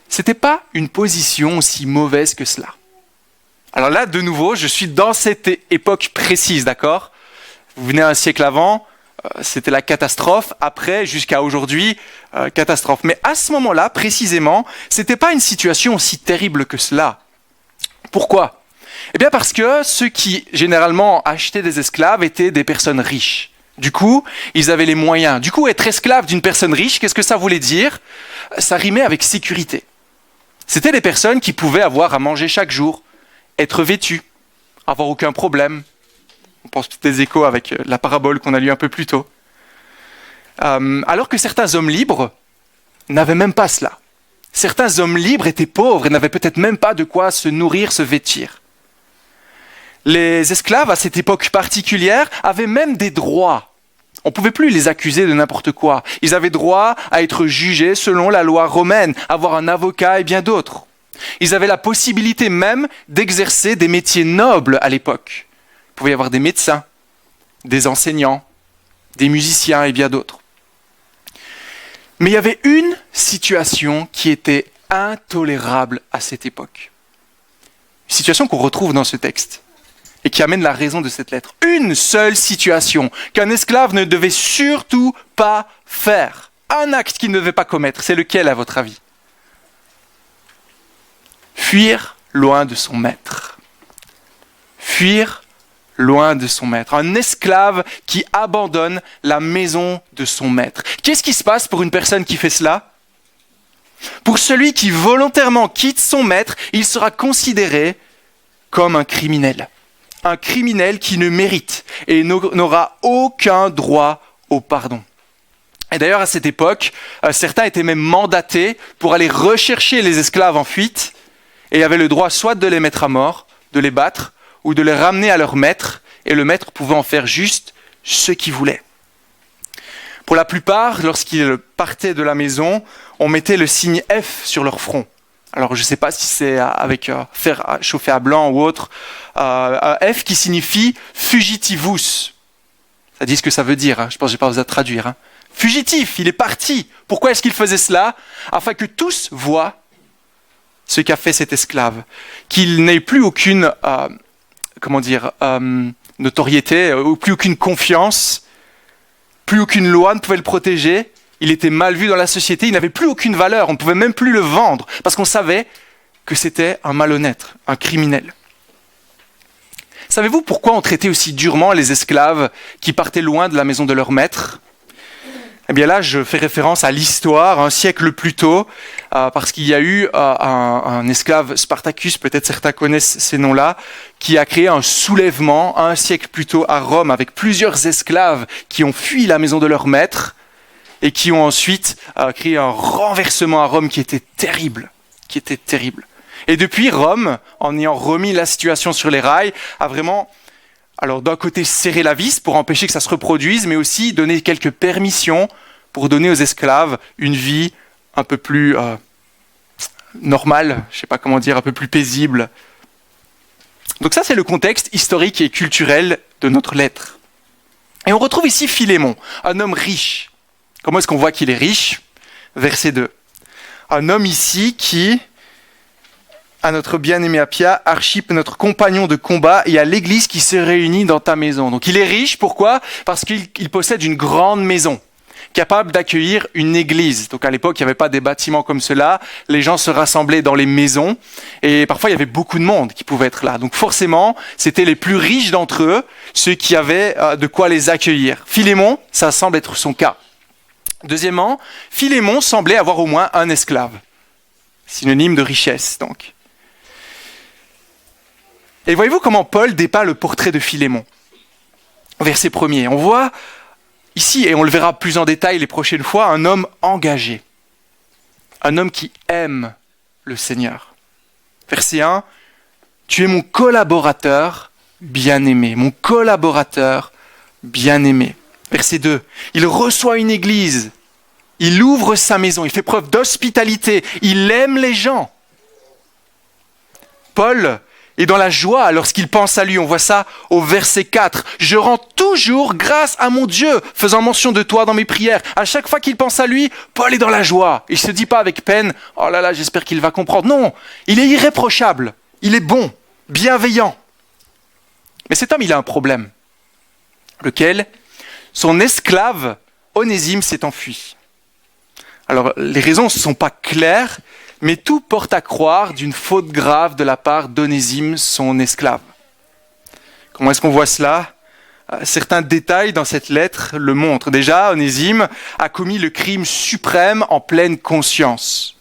c'était pas une position aussi mauvaise que cela. Alors là, de nouveau, je suis dans cette époque précise, d'accord? Vous venez un siècle avant, c'était la catastrophe. Après, jusqu'à aujourd'hui, catastrophe. Mais à ce moment-là, précisément, c'était pas une situation aussi terrible que cela. Pourquoi? Eh bien parce que ceux qui, généralement, achetaient des esclaves étaient des personnes riches. Du coup, ils avaient les moyens. Du coup, être esclave d'une personne riche, qu'est-ce que ça voulait dire? Ça rimait avec sécurité. C'était des personnes qui pouvaient avoir à manger chaque jour, être vêtues, avoir aucun problème. On pense peut-être des échos avec la parabole qu'on a lue un peu plus tôt. Alors que certains hommes libres n'avaient même pas cela. Certains hommes libres étaient pauvres et n'avaient peut-être même pas de quoi se nourrir, se vêtir. Les esclaves, à cette époque particulière, avaient même des droits. On ne pouvait plus les accuser de n'importe quoi. Ils avaient droit à être jugés selon la loi romaine, avoir un avocat et bien d'autres. Ils avaient la possibilité même d'exercer des métiers nobles à l'époque. Il pouvait y avoir des médecins, des enseignants, des musiciens et bien d'autres. Mais il y avait une situation qui était intolérable à cette époque. Une situation qu'on retrouve dans ce texte et qui amène la raison de cette lettre. Une seule situation qu'un esclave ne devait surtout pas faire. Un acte qu'il ne devait pas commettre. C'est lequel à votre avis? Fuir loin de son maître. Fuir loin de son maître. Un esclave qui abandonne la maison de son maître. Qu'est-ce qui se passe pour une personne qui fait cela? Pour celui qui volontairement quitte son maître, il sera considéré comme un criminel. Un criminel qui ne mérite et n'aura aucun droit au pardon. Et d'ailleurs, à cette époque, certains étaient même mandatés pour aller rechercher les esclaves en fuite et avaient le droit soit de les mettre à mort, de les battre, ou de les ramener à leur maître, et le maître pouvait en faire juste ce qu'il voulait. Pour la plupart, lorsqu'ils partaient de la maison, on mettait le signe F sur leur front. Alors je ne sais pas si c'est avec fer chauffé à blanc ou autre. F qui signifie fugitivus. Ça dit ce que ça veut dire, hein. Je pense que je n'ai pas besoin de traduire. Hein. Fugitif, il est parti. Pourquoi est-ce qu'il faisait cela? Afin que tous voient ce qu'a fait cet esclave. Qu'il n'ait plus aucune notoriété, ou plus aucune confiance, plus aucune loi ne pouvait le protéger. Il était mal vu dans la société, il n'avait plus aucune valeur, on ne pouvait même plus le vendre, parce qu'on savait que c'était un malhonnête, un criminel. Savez-vous pourquoi on traitait aussi durement les esclaves qui partaient loin de la maison de leur maître? Eh bien là, je fais référence à l'histoire, un siècle plus tôt, parce qu'il y a eu un esclave, Spartacus, peut-être certains connaissent ces noms-là, qui a créé un soulèvement un siècle plus tôt à Rome, avec plusieurs esclaves qui ont fui la maison de leur maître, et qui ont ensuite créé un renversement à Rome qui était terrible. Et depuis, Rome, en ayant remis la situation sur les rails, a vraiment, alors d'un côté, serré la vis pour empêcher que ça se reproduise, mais aussi donné quelques permissions pour donner aux esclaves une vie un peu plus normale, je ne sais pas comment dire, un peu plus paisible. Donc ça, c'est le contexte historique et culturel de notre lettre. Et on retrouve ici Philémon, un homme riche. Comment est-ce qu'on voit qu'il est riche? Verset 2. Un homme ici qui, à notre bien-aimé Appia, Archippe, notre compagnon de combat, et à l'église qui se réunit dans ta maison. Donc il est riche, pourquoi? Parce qu'il possède une grande maison, capable d'accueillir une église. Donc à l'époque, il n'y avait pas des bâtiments comme cela, les gens se rassemblaient dans les maisons, et parfois il y avait beaucoup de monde qui pouvait être là. Donc forcément, c'était les plus riches d'entre eux, ceux qui avaient de quoi les accueillir. Philémon, ça semble être son cas. Deuxièmement, Philémon semblait avoir au moins un esclave, synonyme de richesse donc. Et voyez-vous comment Paul dépeint le portrait de Philémon? Verset 1er, on voit ici, et on le verra plus en détail les prochaines fois, un homme engagé, un homme qui aime le Seigneur. Verset 1, tu es mon collaborateur bien-aimé, mon collaborateur bien-aimé. Verset 2, il reçoit une église, il ouvre sa maison, il fait preuve d'hospitalité, il aime les gens. Paul est dans la joie lorsqu'il pense à lui, on voit ça au verset 4. Je rends toujours grâce à mon Dieu, faisant mention de toi dans mes prières. À chaque fois qu'il pense à lui, Paul est dans la joie. Il ne se dit pas avec peine, oh là là, j'espère qu'il va comprendre. Non, il est irréprochable, il est bon, bienveillant. Mais cet homme, il a un problème. Lequel? Son esclave, Onésime, s'est enfui. Alors, les raisons ne sont pas claires, mais tout porte à croire d'une faute grave de la part d'Onésime, son esclave. Comment est-ce qu'on voit cela? Certains détails dans cette lettre le montrent. Déjà, Onésime a commis le crime suprême en pleine conscience.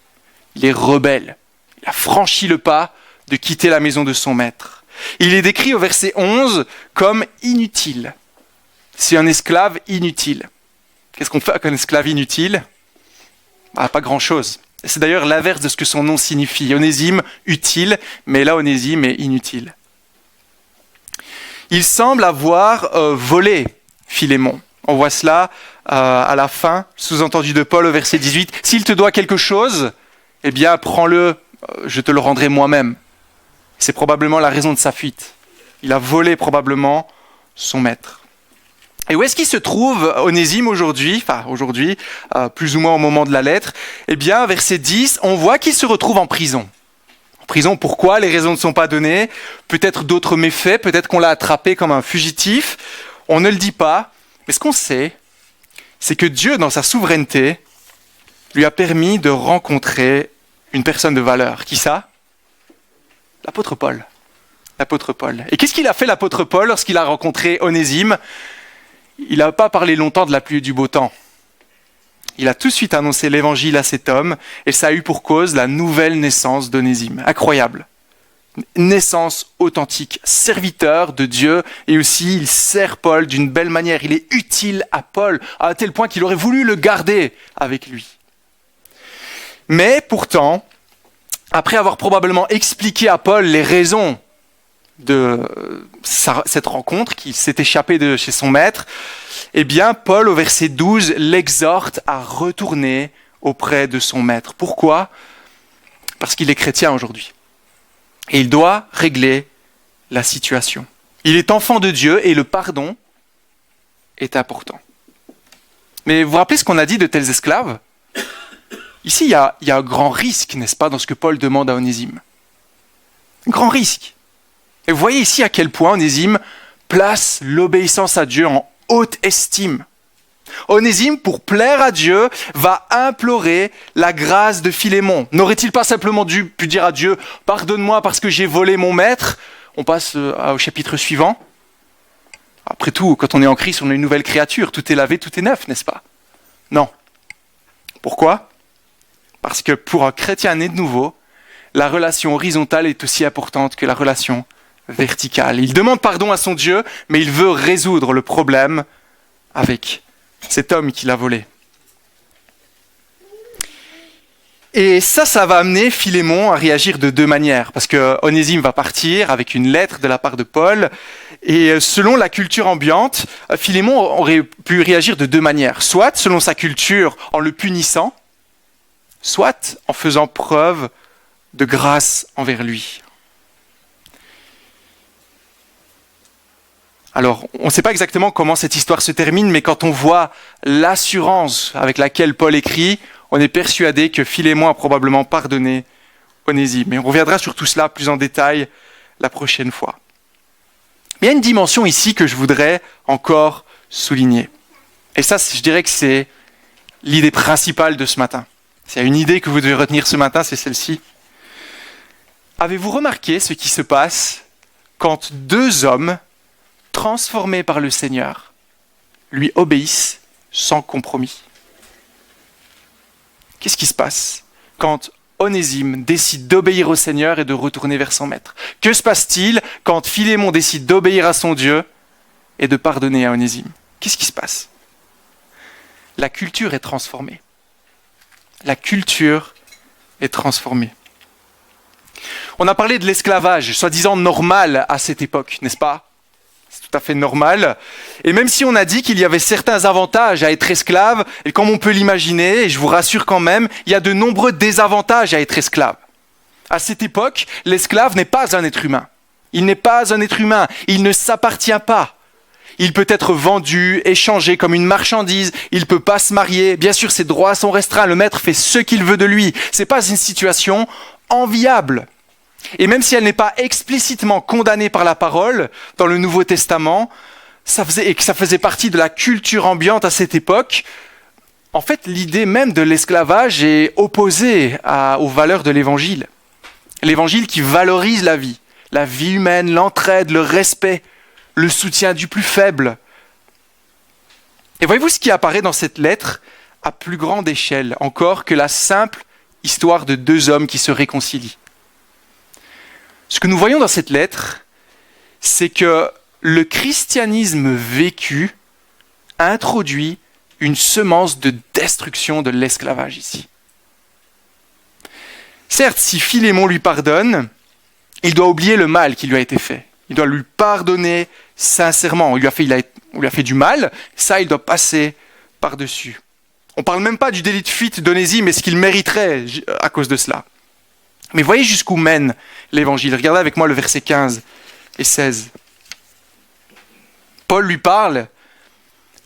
Il est rebelle. Il a franchi le pas de quitter la maison de son maître. Il est décrit au verset 11 comme inutile. C'est un esclave inutile. Qu'est-ce qu'on fait avec un esclave inutile? Pas grand-chose. C'est d'ailleurs l'inverse de ce que son nom signifie. Onésime, utile, mais là Onésime est inutile. Il semble avoir volé Philémon. On voit cela à la fin, sous-entendu de Paul au verset 18. S'il te doit quelque chose, eh bien prends-le, je te le rendrai moi-même. C'est probablement la raison de sa fuite. Il a volé probablement son maître. Et où est-ce qu'il se trouve Onésime aujourd'hui, plus ou moins au moment de la lettre? Eh bien, verset 10, on voit qu'il se retrouve en prison. En prison, pourquoi? Les raisons ne sont pas données. Peut-être d'autres méfaits, peut-être qu'on l'a attrapé comme un fugitif. On ne le dit pas. Mais ce qu'on sait, c'est que Dieu, dans sa souveraineté, lui a permis de rencontrer une personne de valeur. Qui ça? L'apôtre Paul. L'apôtre Paul. Et qu'est-ce qu'il a fait l'apôtre Paul lorsqu'il a rencontré Onésime? Il n'a pas parlé longtemps de la pluie et du beau temps. Il a tout de suite annoncé l'évangile à cet homme et ça a eu pour cause la nouvelle naissance d'Onésime. Incroyable. Naissance authentique, serviteur de Dieu et aussi il sert Paul d'une belle manière. Il est utile à Paul à tel point qu'il aurait voulu le garder avec lui. Mais pourtant, après avoir probablement expliqué à Paul les raisons de cette rencontre, qu'il s'est échappé de chez son maître, eh bien, Paul, au verset 12, l'exhorte à retourner auprès de son maître. Pourquoi ? Parce qu'il est chrétien aujourd'hui. Et il doit régler la situation. Il est enfant de Dieu et le pardon est important. Mais vous vous rappelez ce qu'on a dit de tels esclaves ? Ici, il y a un grand risque, n'est-ce pas, dans ce que Paul demande à Onésime. Un grand risque. Et vous voyez ici à quel point Onésime place l'obéissance à Dieu en haute estime. Onésime, pour plaire à Dieu, va implorer la grâce de Philémon. N'aurait-il pas simplement pu dire à Dieu « Pardonne-moi parce que j'ai volé mon maître ?» On passe au chapitre suivant. Après tout, quand on est en Christ, on est une nouvelle créature. Tout est lavé, tout est neuf, n'est-ce pas ? Non. Pourquoi ? Parce que pour un chrétien né de nouveau, la relation horizontale est aussi importante que la relation verticale. Il demande pardon à son Dieu, mais il veut résoudre le problème avec cet homme qui l'a volé. Et ça va amener Philémon à réagir de deux manières, parce que Onésime va partir avec une lettre de la part de Paul, et selon la culture ambiante, Philémon aurait pu réagir de deux manières, soit selon sa culture en le punissant, soit en faisant preuve de grâce envers lui. Alors, on ne sait pas exactement comment cette histoire se termine, mais quand on voit l'assurance avec laquelle Paul écrit, on est persuadé que Philémon a probablement pardonné Onésime. Et on reviendra sur tout cela plus en détail la prochaine fois. Mais il y a une dimension ici que je voudrais encore souligner. Et ça, je dirais que c'est l'idée principale de ce matin. S'il y a une idée que vous devez retenir ce matin, c'est celle-ci. Avez-vous remarqué ce qui se passe quand deux hommes transformés par le Seigneur lui obéissent sans compromis ? Qu'est-ce qui se passe quand Onésime décide d'obéir au Seigneur et de retourner vers son maître ? Que se passe-t-il quand Philémon décide d'obéir à son Dieu et de pardonner à Onésime ? Qu'est-ce qui se passe ? La culture est transformée. La culture est transformée. On a parlé de l'esclavage, soi-disant normal à cette époque, n'est-ce pas ? C'est tout à fait normal. Et même si on a dit qu'il y avait certains avantages à être esclave, et comme on peut l'imaginer, et je vous rassure quand même, il y a de nombreux désavantages à être esclave. À cette époque, l'esclave n'est pas un être humain. Il n'est pas un être humain. Il ne s'appartient pas. Il peut être vendu, échangé comme une marchandise. Il ne peut pas se marier. Bien sûr, ses droits sont restreints. Le maître fait ce qu'il veut de lui. Ce n'est pas une situation enviable. Et même si elle n'est pas explicitement condamnée par la parole dans le Nouveau Testament, ça faisait partie de la culture ambiante à cette époque, en fait, l'idée même de l'esclavage est opposée aux valeurs de l'Évangile. L'Évangile qui valorise la vie humaine, l'entraide, le respect, le soutien du plus faible. Et voyez-vous ce qui apparaît dans cette lettre à plus grande échelle encore que la simple histoire de deux hommes qui se réconcilient. Ce que nous voyons dans cette lettre, c'est que le christianisme vécu introduit une semence de destruction de l'esclavage ici. Certes, si Philémon lui pardonne, il doit oublier le mal qui lui a été fait. Il doit lui pardonner sincèrement. On lui a fait du mal, ça il doit passer par-dessus. On ne parle même pas du délit de fuite d'Onésime et ce qu'il mériterait à cause de cela. Mais voyez jusqu'où mène l'évangile. Regardez avec moi le verset 15 et 16. Paul lui parle.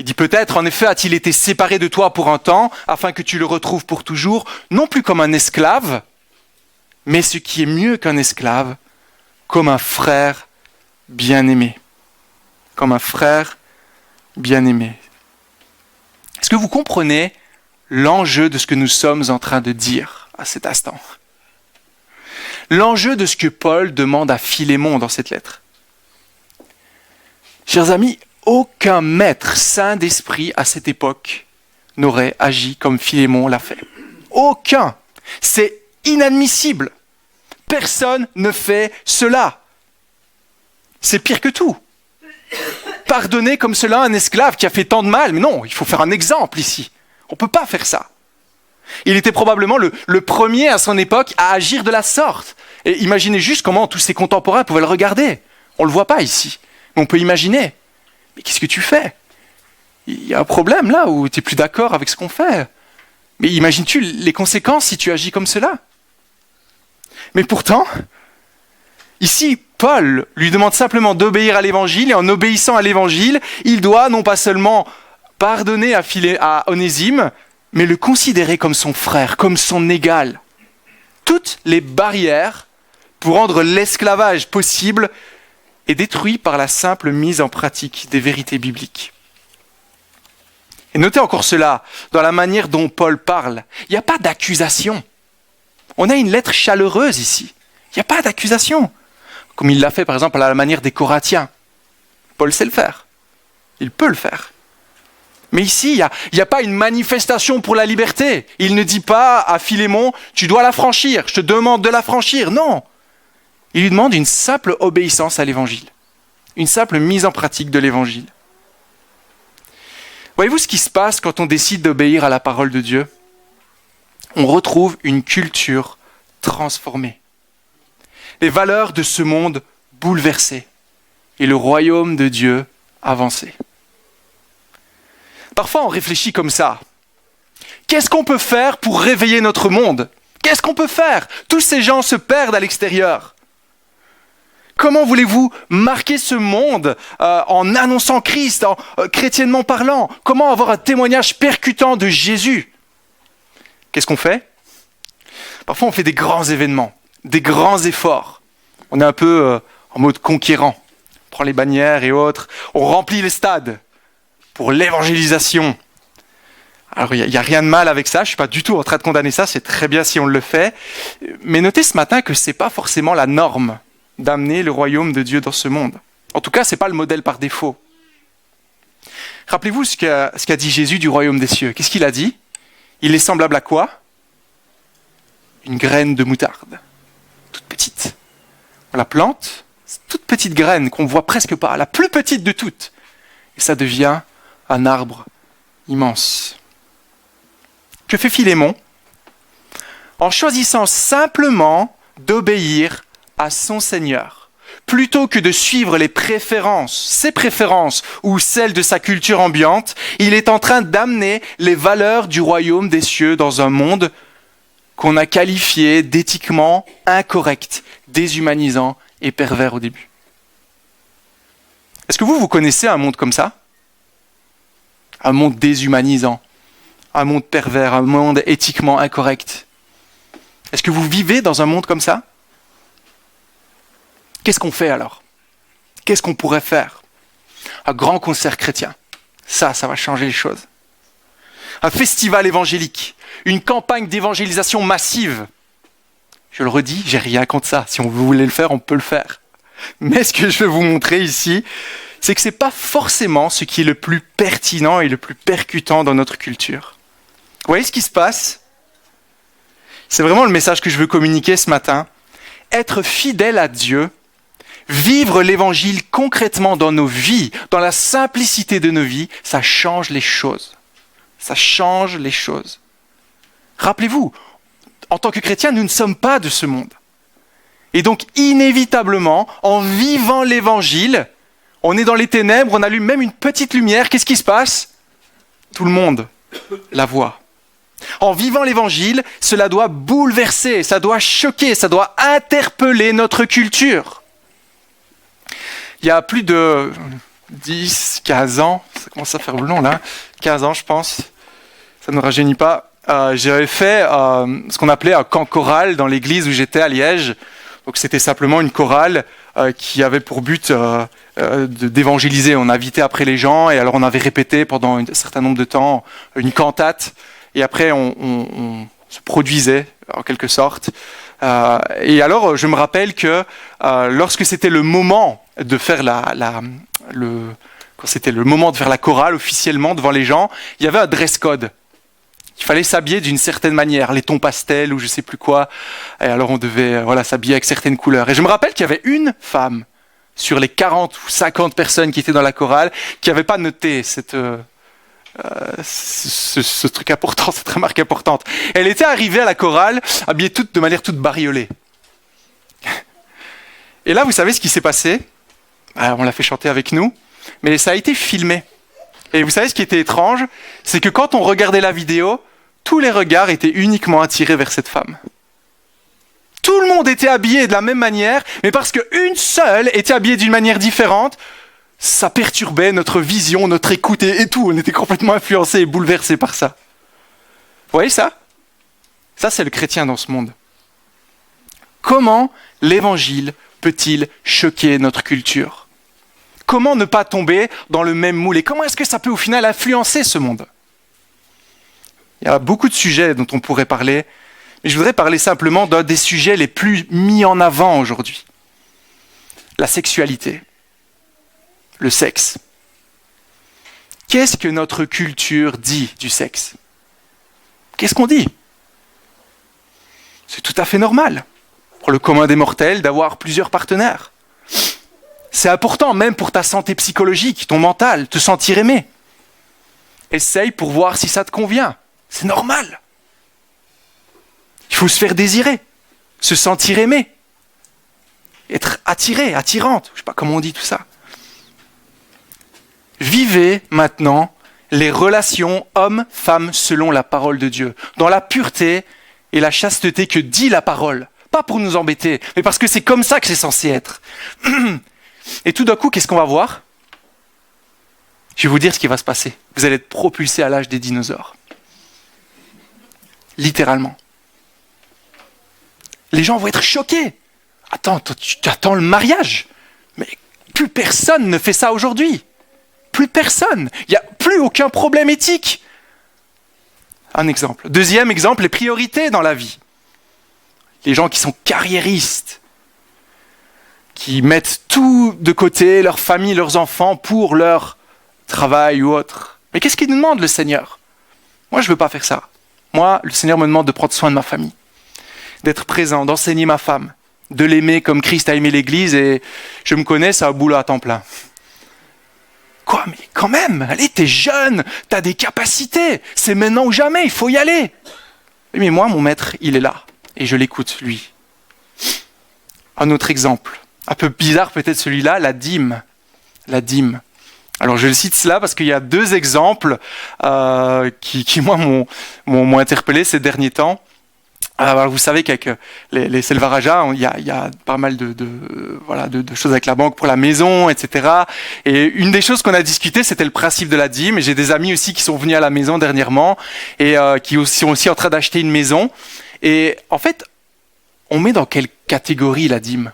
Il dit peut-être, en effet, a-t-il été séparé de toi pour un temps, afin que tu le retrouves pour toujours, non plus comme un esclave, mais ce qui est mieux qu'un esclave, comme un frère bien-aimé. Comme un frère bien-aimé. Est-ce que vous comprenez l'enjeu de ce que nous sommes en train de dire à cet instant ? L'enjeu de ce que Paul demande à Philémon dans cette lettre. Chers amis, aucun maître saint d'esprit à cette époque n'aurait agi comme Philémon l'a fait. Aucun. C'est inadmissible. Personne ne fait cela. C'est pire que tout. Pardonner comme cela un esclave qui a fait tant de mal. Mais non, il faut faire un exemple ici. On ne peut pas faire ça. Il était probablement le premier à son époque à agir de la sorte. Et imaginez juste comment tous ses contemporains pouvaient le regarder. On ne le voit pas ici, mais on peut imaginer. Mais qu'est-ce que tu fais? Il y a un problème là où tu n'es plus d'accord avec ce qu'on fait. Mais imagines-tu les conséquences si tu agis comme cela? Mais pourtant, ici, Paul lui demande simplement d'obéir à l'évangile, et en obéissant à l'évangile, il doit non pas seulement pardonner à Onésime, mais le considérer comme son frère, comme son égal. Toutes les barrières pour rendre l'esclavage possible est détruite par la simple mise en pratique des vérités bibliques. Et notez encore cela, dans la manière dont Paul parle, il n'y a pas d'accusation. On a une lettre chaleureuse ici. Il n'y a pas d'accusation. Comme il l'a fait par exemple à la manière des Corinthiens. Paul sait le faire. Il peut le faire. Mais ici, il n'y a pas une manifestation pour la liberté. Il ne dit pas à Philémon, tu dois la franchir, je te demande de la franchir. Non. Il lui demande une simple obéissance à l'évangile. Une simple mise en pratique de l'évangile. Voyez-vous ce qui se passe quand on décide d'obéir à la parole de Dieu? On retrouve une culture transformée. Les valeurs de ce monde bouleversées. Et le royaume de Dieu avancé. Parfois on réfléchit comme ça. Qu'est-ce qu'on peut faire pour réveiller notre monde? Qu'est-ce qu'on peut faire? Tous ces gens se perdent à l'extérieur. Comment voulez-vous marquer ce monde en annonçant Christ, chrétiennement parlant? Comment avoir un témoignage percutant de Jésus? Qu'est-ce qu'on fait? Parfois on fait des grands événements, des grands efforts. On est un peu en mode conquérant. On prend les bannières et autres. On remplit les stades pour l'évangélisation. Alors il n'y a rien de mal avec ça, je ne suis pas du tout en train de condamner ça, c'est très bien si on le fait. Mais notez ce matin que ce n'est pas forcément la norme d'amener le royaume de Dieu dans ce monde. En tout cas, ce n'est pas le modèle par défaut. Rappelez-vous ce qu'a dit Jésus du royaume des cieux. Qu'est-ce qu'il a dit? Il est semblable à quoi? Une graine de moutarde, toute petite. On la plante, c'est toute petite graine qu'on ne voit presque pas, la plus petite de toutes. Et ça devient un arbre immense. Que fait Philémon? En choisissant simplement d'obéir à son Seigneur, plutôt que de suivre ses préférences ou celles de sa culture ambiante, il est en train d'amener les valeurs du royaume des cieux dans un monde qu'on a qualifié d'éthiquement incorrect, déshumanisant et pervers au début. Est-ce que vous connaissez un monde comme ça? Un monde déshumanisant, un monde pervers, un monde éthiquement incorrect. Est-ce que vous vivez dans un monde comme ça? Qu'est-ce qu'on fait alors? Qu'est-ce qu'on pourrait faire? Un grand concert chrétien. Ça va changer les choses. Un festival évangélique. Une campagne d'évangélisation massive. Je le redis, j'ai rien contre ça. Si on voulait le faire, on peut le faire. Mais ce que je veux vous montrer ici, c'est que ce n'est pas forcément ce qui est le plus pertinent et le plus percutant dans notre culture. Vous voyez ce qui se passe? C'est vraiment le message que je veux communiquer ce matin. Être fidèle à Dieu, vivre l'évangile concrètement dans nos vies, dans la simplicité de nos vies, ça change les choses. Ça change les choses. Rappelez-vous, en tant que chrétiens, nous ne sommes pas de ce monde. Et donc, inévitablement, en vivant l'évangile, on est dans les ténèbres, on allume même une petite lumière, qu'est-ce qui se passe? Tout le monde la voit. En vivant l'évangile, cela doit bouleverser, ça doit choquer, ça doit interpeller notre culture. Il y a plus de 10, 15 ans, ça commence à faire long là, 15 ans je pense, ça ne rajeunit pas, j'avais fait ce qu'on appelait un camp choral dans l'église où j'étais à Liège. Donc c'était simplement une chorale qui avait pour but d'évangéliser. On invitait après les gens et alors on avait répété pendant un certain nombre de temps une cantate et après on se produisait en quelque sorte. Et alors je me rappelle que lorsque c'était le moment de faire quand c'était le moment de faire la chorale officiellement devant les gens, il y avait un dress code. Il fallait s'habiller d'une certaine manière, les tons pastels ou je sais plus quoi. Et alors on devait s'habiller avec certaines couleurs. Et je me rappelle qu'il y avait une femme sur les 40 ou 50 personnes qui étaient dans la chorale qui n'avait pas noté ce truc important, cette remarque importante. Elle était arrivée à la chorale, habillée de manière toute bariolée. Et là, vous savez ce qui s'est passé ? On l'a fait chanter avec nous, mais ça a été filmé. Et vous savez ce qui était étrange ? C'est que quand on regardait la vidéo, tous les regards étaient uniquement attirés vers cette femme. Tout le monde était habillé de la même manière, mais parce qu'une seule était habillée d'une manière différente, ça perturbait notre vision, notre écoute et tout. On était complètement influencés et bouleversés par ça. Vous voyez ça ? Ça, c'est le chrétien dans ce monde. Comment l'évangile peut-il choquer notre culture ? Comment ne pas tomber dans le même moule ? Et comment est-ce que ça peut au final influencer ce monde ? Il y a beaucoup de sujets dont on pourrait parler, mais je voudrais parler simplement d'un des sujets les plus mis en avant aujourd'hui. La sexualité. Le sexe. Qu'est-ce que notre culture dit du sexe ? Qu'est-ce qu'on dit ? C'est tout à fait normal, pour le commun des mortels, d'avoir plusieurs partenaires. C'est important même pour ta santé psychologique, ton mental, te sentir aimé. Essaye pour voir si ça te convient. C'est normal. Il faut se faire désirer, se sentir aimé, être attiré, attirante, je ne sais pas comment on dit tout ça. Vivez maintenant les relations hommes-femmes selon la parole de Dieu, dans la pureté et la chasteté que dit la parole. Pas pour nous embêter, mais parce que c'est comme ça que c'est censé être. Et tout d'un coup, qu'est-ce qu'on va voir ? Je vais vous dire ce qui va se passer. Vous allez être propulsé à l'âge des dinosaures. Littéralement. Les gens vont être choqués. Attends, tu attends le mariage ? Mais plus personne ne fait ça aujourd'hui. Plus personne. Il n'y a plus aucun problème éthique. Un exemple. Deuxième exemple, les priorités dans la vie. Les gens qui sont carriéristes, qui mettent tout de côté, leur famille, leurs enfants, pour leur travail ou autre. Mais qu'est-ce qu'il nous demande, le Seigneur ? Moi, je ne veux pas faire ça. Moi, le Seigneur me demande de prendre soin de ma famille, d'être présent, d'enseigner ma femme, de l'aimer comme Christ a aimé l'Église, et je me connais, c'est un boulot à temps plein. Quoi ? Mais quand même, allez, t'es jeune, t'as des capacités, c'est maintenant ou jamais, il faut y aller. Mais moi, mon maître, il est là, et je l'écoute, lui. Un autre exemple, un peu bizarre peut-être celui-là, la dîme. La dîme. Alors je le cite cela parce qu'il y a deux exemples qui moi m'ont interpellé ces derniers temps. Alors, vous savez qu'avec les Selvaraja, il y a pas mal de choses avec la banque pour la maison, etc. Et une des choses qu'on a discuté, c'était le principe de la dîme. Et j'ai des amis aussi qui sont venus à la maison dernièrement et qui sont aussi en train d'acheter une maison. Et en fait, on met dans quelle catégorie la dîme ?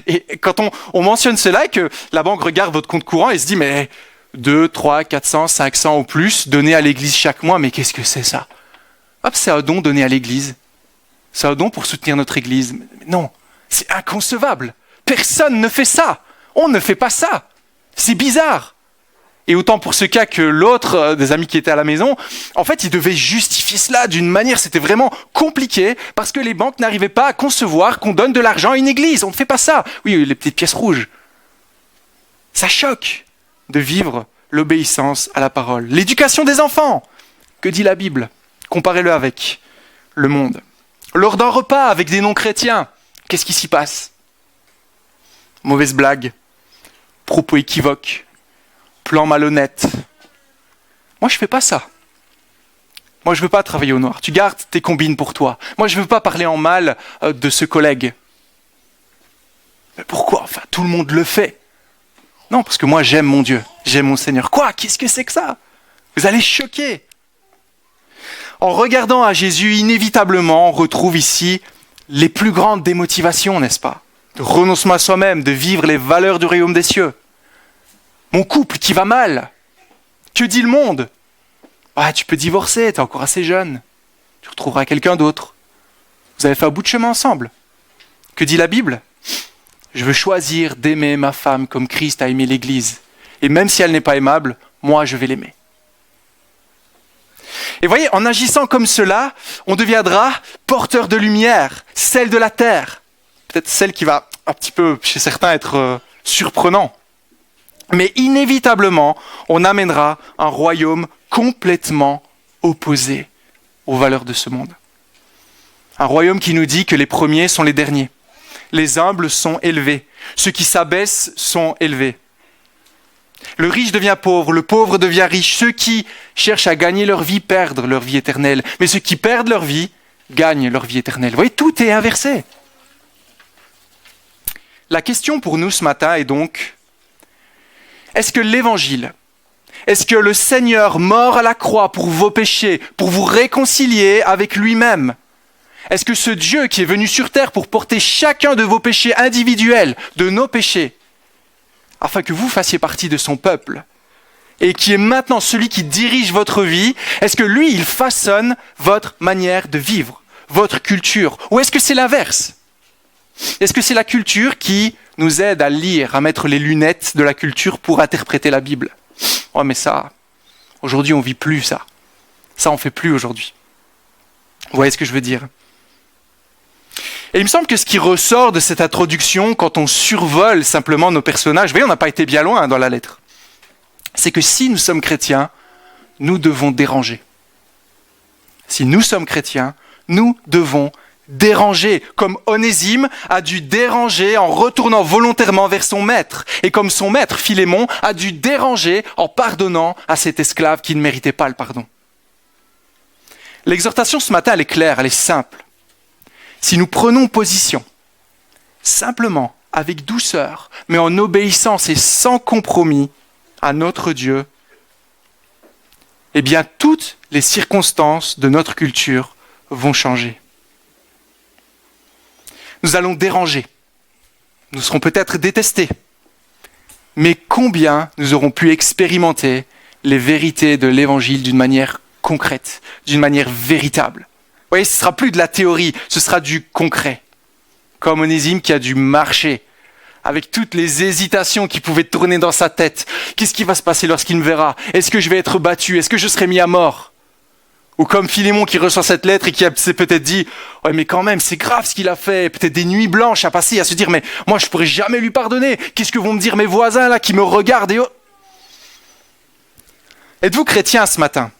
Et quand on mentionne cela, que la banque regarde votre compte courant et se dit, mais 2, 3, 400, 500 ou plus donnés à l'église chaque mois, mais qu'est-ce que c'est ça ? Hop, c'est un don donné à l'église. C'est un don pour soutenir notre église. Mais non, c'est inconcevable. Personne ne fait ça. On ne fait pas ça. C'est bizarre. Et autant pour ce cas que l'autre, des amis qui étaient à la maison, en fait, ils devaient justifier cela d'une manière, c'était vraiment compliqué, parce que les banques n'arrivaient pas à concevoir qu'on donne de l'argent à une église. On ne fait pas ça. Oui, les petites pièces rouges. Ça choque de vivre l'obéissance à la parole. L'éducation des enfants. Que dit la Bible ? Comparez-le avec le monde. Lors d'un repas avec des non-chrétiens, qu'est-ce qui s'y passe ? Mauvaise blague, propos équivoques, plan malhonnête. Moi, je ne fais pas ça. Moi, je ne veux pas travailler au noir. Tu gardes tes combines pour toi. Moi, je ne veux pas parler en mal de ce collègue. Mais pourquoi ? Enfin, tout le monde le fait. Non, parce que moi, j'aime mon Dieu. J'aime mon Seigneur. Quoi ? Qu'est-ce que c'est que ça ? Vous allez choquer. En regardant à Jésus, inévitablement, on retrouve ici les plus grandes démotivations, n'est-ce pas ? De renoncement à soi-même, de vivre les valeurs du royaume des cieux. Mon couple qui va mal. Que dit le monde ? Ah, tu peux divorcer, tu es encore assez jeune. Tu retrouveras quelqu'un d'autre. Vous avez fait un bout de chemin ensemble. Que dit la Bible ? Je veux choisir d'aimer ma femme comme Christ a aimé l'Église. Et même si elle n'est pas aimable, moi je vais l'aimer. Et voyez, en agissant comme cela, on deviendra porteur de lumière, celle de la terre. Peut-être celle qui va un petit peu, chez certains, être surprenant. Mais inévitablement, on amènera un royaume complètement opposé aux valeurs de ce monde. Un royaume qui nous dit que les premiers sont les derniers. Les humbles sont élevés. Ceux qui s'abaissent sont élevés. Le riche devient pauvre, le pauvre devient riche. Ceux qui cherchent à gagner leur vie perdent leur vie éternelle. Mais ceux qui perdent leur vie gagnent leur vie éternelle. Vous voyez, tout est inversé. La question pour nous ce matin est donc, est-ce que l'évangile, est-ce que le Seigneur mort à la croix pour vos péchés, pour vous réconcilier avec lui-même, est-ce que ce Dieu qui est venu sur terre pour porter chacun de vos péchés individuels, de nos péchés, afin que vous fassiez partie de son peuple, et qui est maintenant celui qui dirige votre vie, est-ce que lui, il façonne votre manière de vivre, votre culture, ou est-ce que c'est l'inverse ? Est-ce que c'est la culture qui nous aide à lire, à mettre les lunettes de la culture pour interpréter la Bible ? Oh mais ça, aujourd'hui on vit plus ça. Ça on fait plus aujourd'hui. Vous voyez ce que je veux dire ? Et il me semble que ce qui ressort de cette introduction, quand on survole simplement nos personnages, vous voyez, on n'a pas été bien loin dans la lettre, c'est que si nous sommes chrétiens, nous devons déranger. Si nous sommes chrétiens, nous devons déranger, comme Onésime a dû déranger en retournant volontairement vers son maître, et comme son maître, Philémon, a dû déranger en pardonnant à cet esclave qui ne méritait pas le pardon. L'exhortation ce matin, elle est claire, elle est simple. Si nous prenons position, simplement, avec douceur, mais en obéissance et sans compromis à notre Dieu, eh bien toutes les circonstances de notre culture vont changer. Nous allons déranger. Nous serons peut-être détestés. Mais combien nous aurons pu expérimenter les vérités de l'Évangile d'une manière concrète, d'une manière véritable. Vous voyez, ce ne sera plus de la théorie, ce sera du concret. Comme Onésime qui a dû marcher avec toutes les hésitations qui pouvaient tourner dans sa tête. Qu'est-ce qui va se passer lorsqu'il me verra ? Est-ce que je vais être battu ? Est-ce que je serai mis à mort ? Ou comme Philémon qui reçoit cette lettre et qui s'est peut-être dit « Ouais, mais quand même, c'est grave ce qu'il a fait. » Peut-être des nuits blanches à passer, à se dire « Mais moi, je ne pourrais jamais lui pardonner. Qu'est-ce que vont me dire mes voisins là qui me regardent et... » Êtes-vous chrétien ce matin ?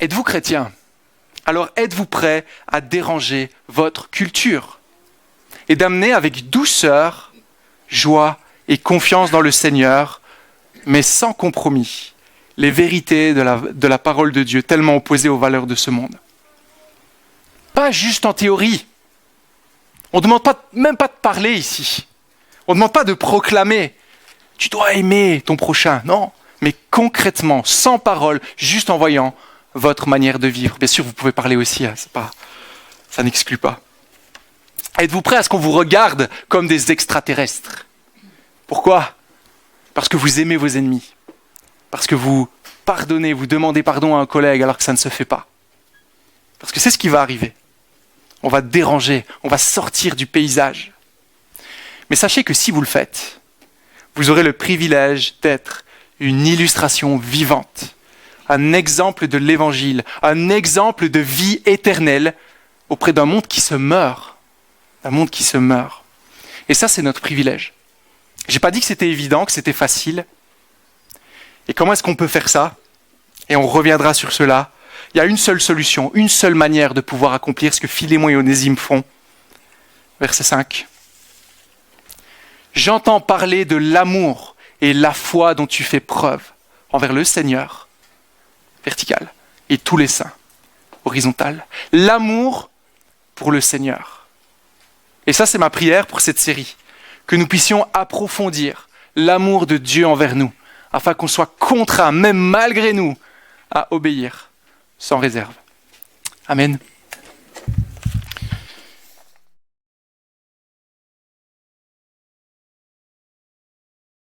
Êtes-vous chrétien ? Alors êtes-vous prêt à déranger votre culture et d'amener avec douceur, joie et confiance dans le Seigneur, mais sans compromis, les vérités de la parole de Dieu, tellement opposées aux valeurs de ce monde. Pas juste en théorie. On ne demande même pas de parler ici. On ne demande pas de proclamer. Tu dois aimer ton prochain. Non, mais concrètement, sans parole, juste en voyant votre manière de vivre. Bien sûr, vous pouvez parler aussi, hein, ça n'exclut pas. Êtes-vous prêt à ce qu'on vous regarde comme des extraterrestres ? Pourquoi ? Parce que vous aimez vos ennemis. Parce que vous pardonnez, vous demandez pardon à un collègue alors que ça ne se fait pas. Parce que c'est ce qui va arriver. On va déranger, on va sortir du paysage. Mais sachez que si vous le faites, vous aurez le privilège d'être une illustration vivante, un exemple de l'Évangile, un exemple de vie éternelle auprès d'un monde qui se meurt. Un monde qui se meurt. Et ça, c'est notre privilège. Je n'ai pas dit que c'était évident, que c'était facile. Et comment est-ce qu'on peut faire ça ? Et on reviendra sur cela. Il y a une seule solution, une seule manière de pouvoir accomplir ce que Philémon et Onésime font. Verset 5. J'entends parler de l'amour et la foi dont tu fais preuve envers le Seigneur, vertical, et tous les saints, horizontal. L'amour pour le Seigneur. Et ça, c'est ma prière pour cette série. Que nous puissions approfondir l'amour de Dieu envers nous, afin qu'on soit contraint, même malgré nous, à obéir sans réserve. Amen.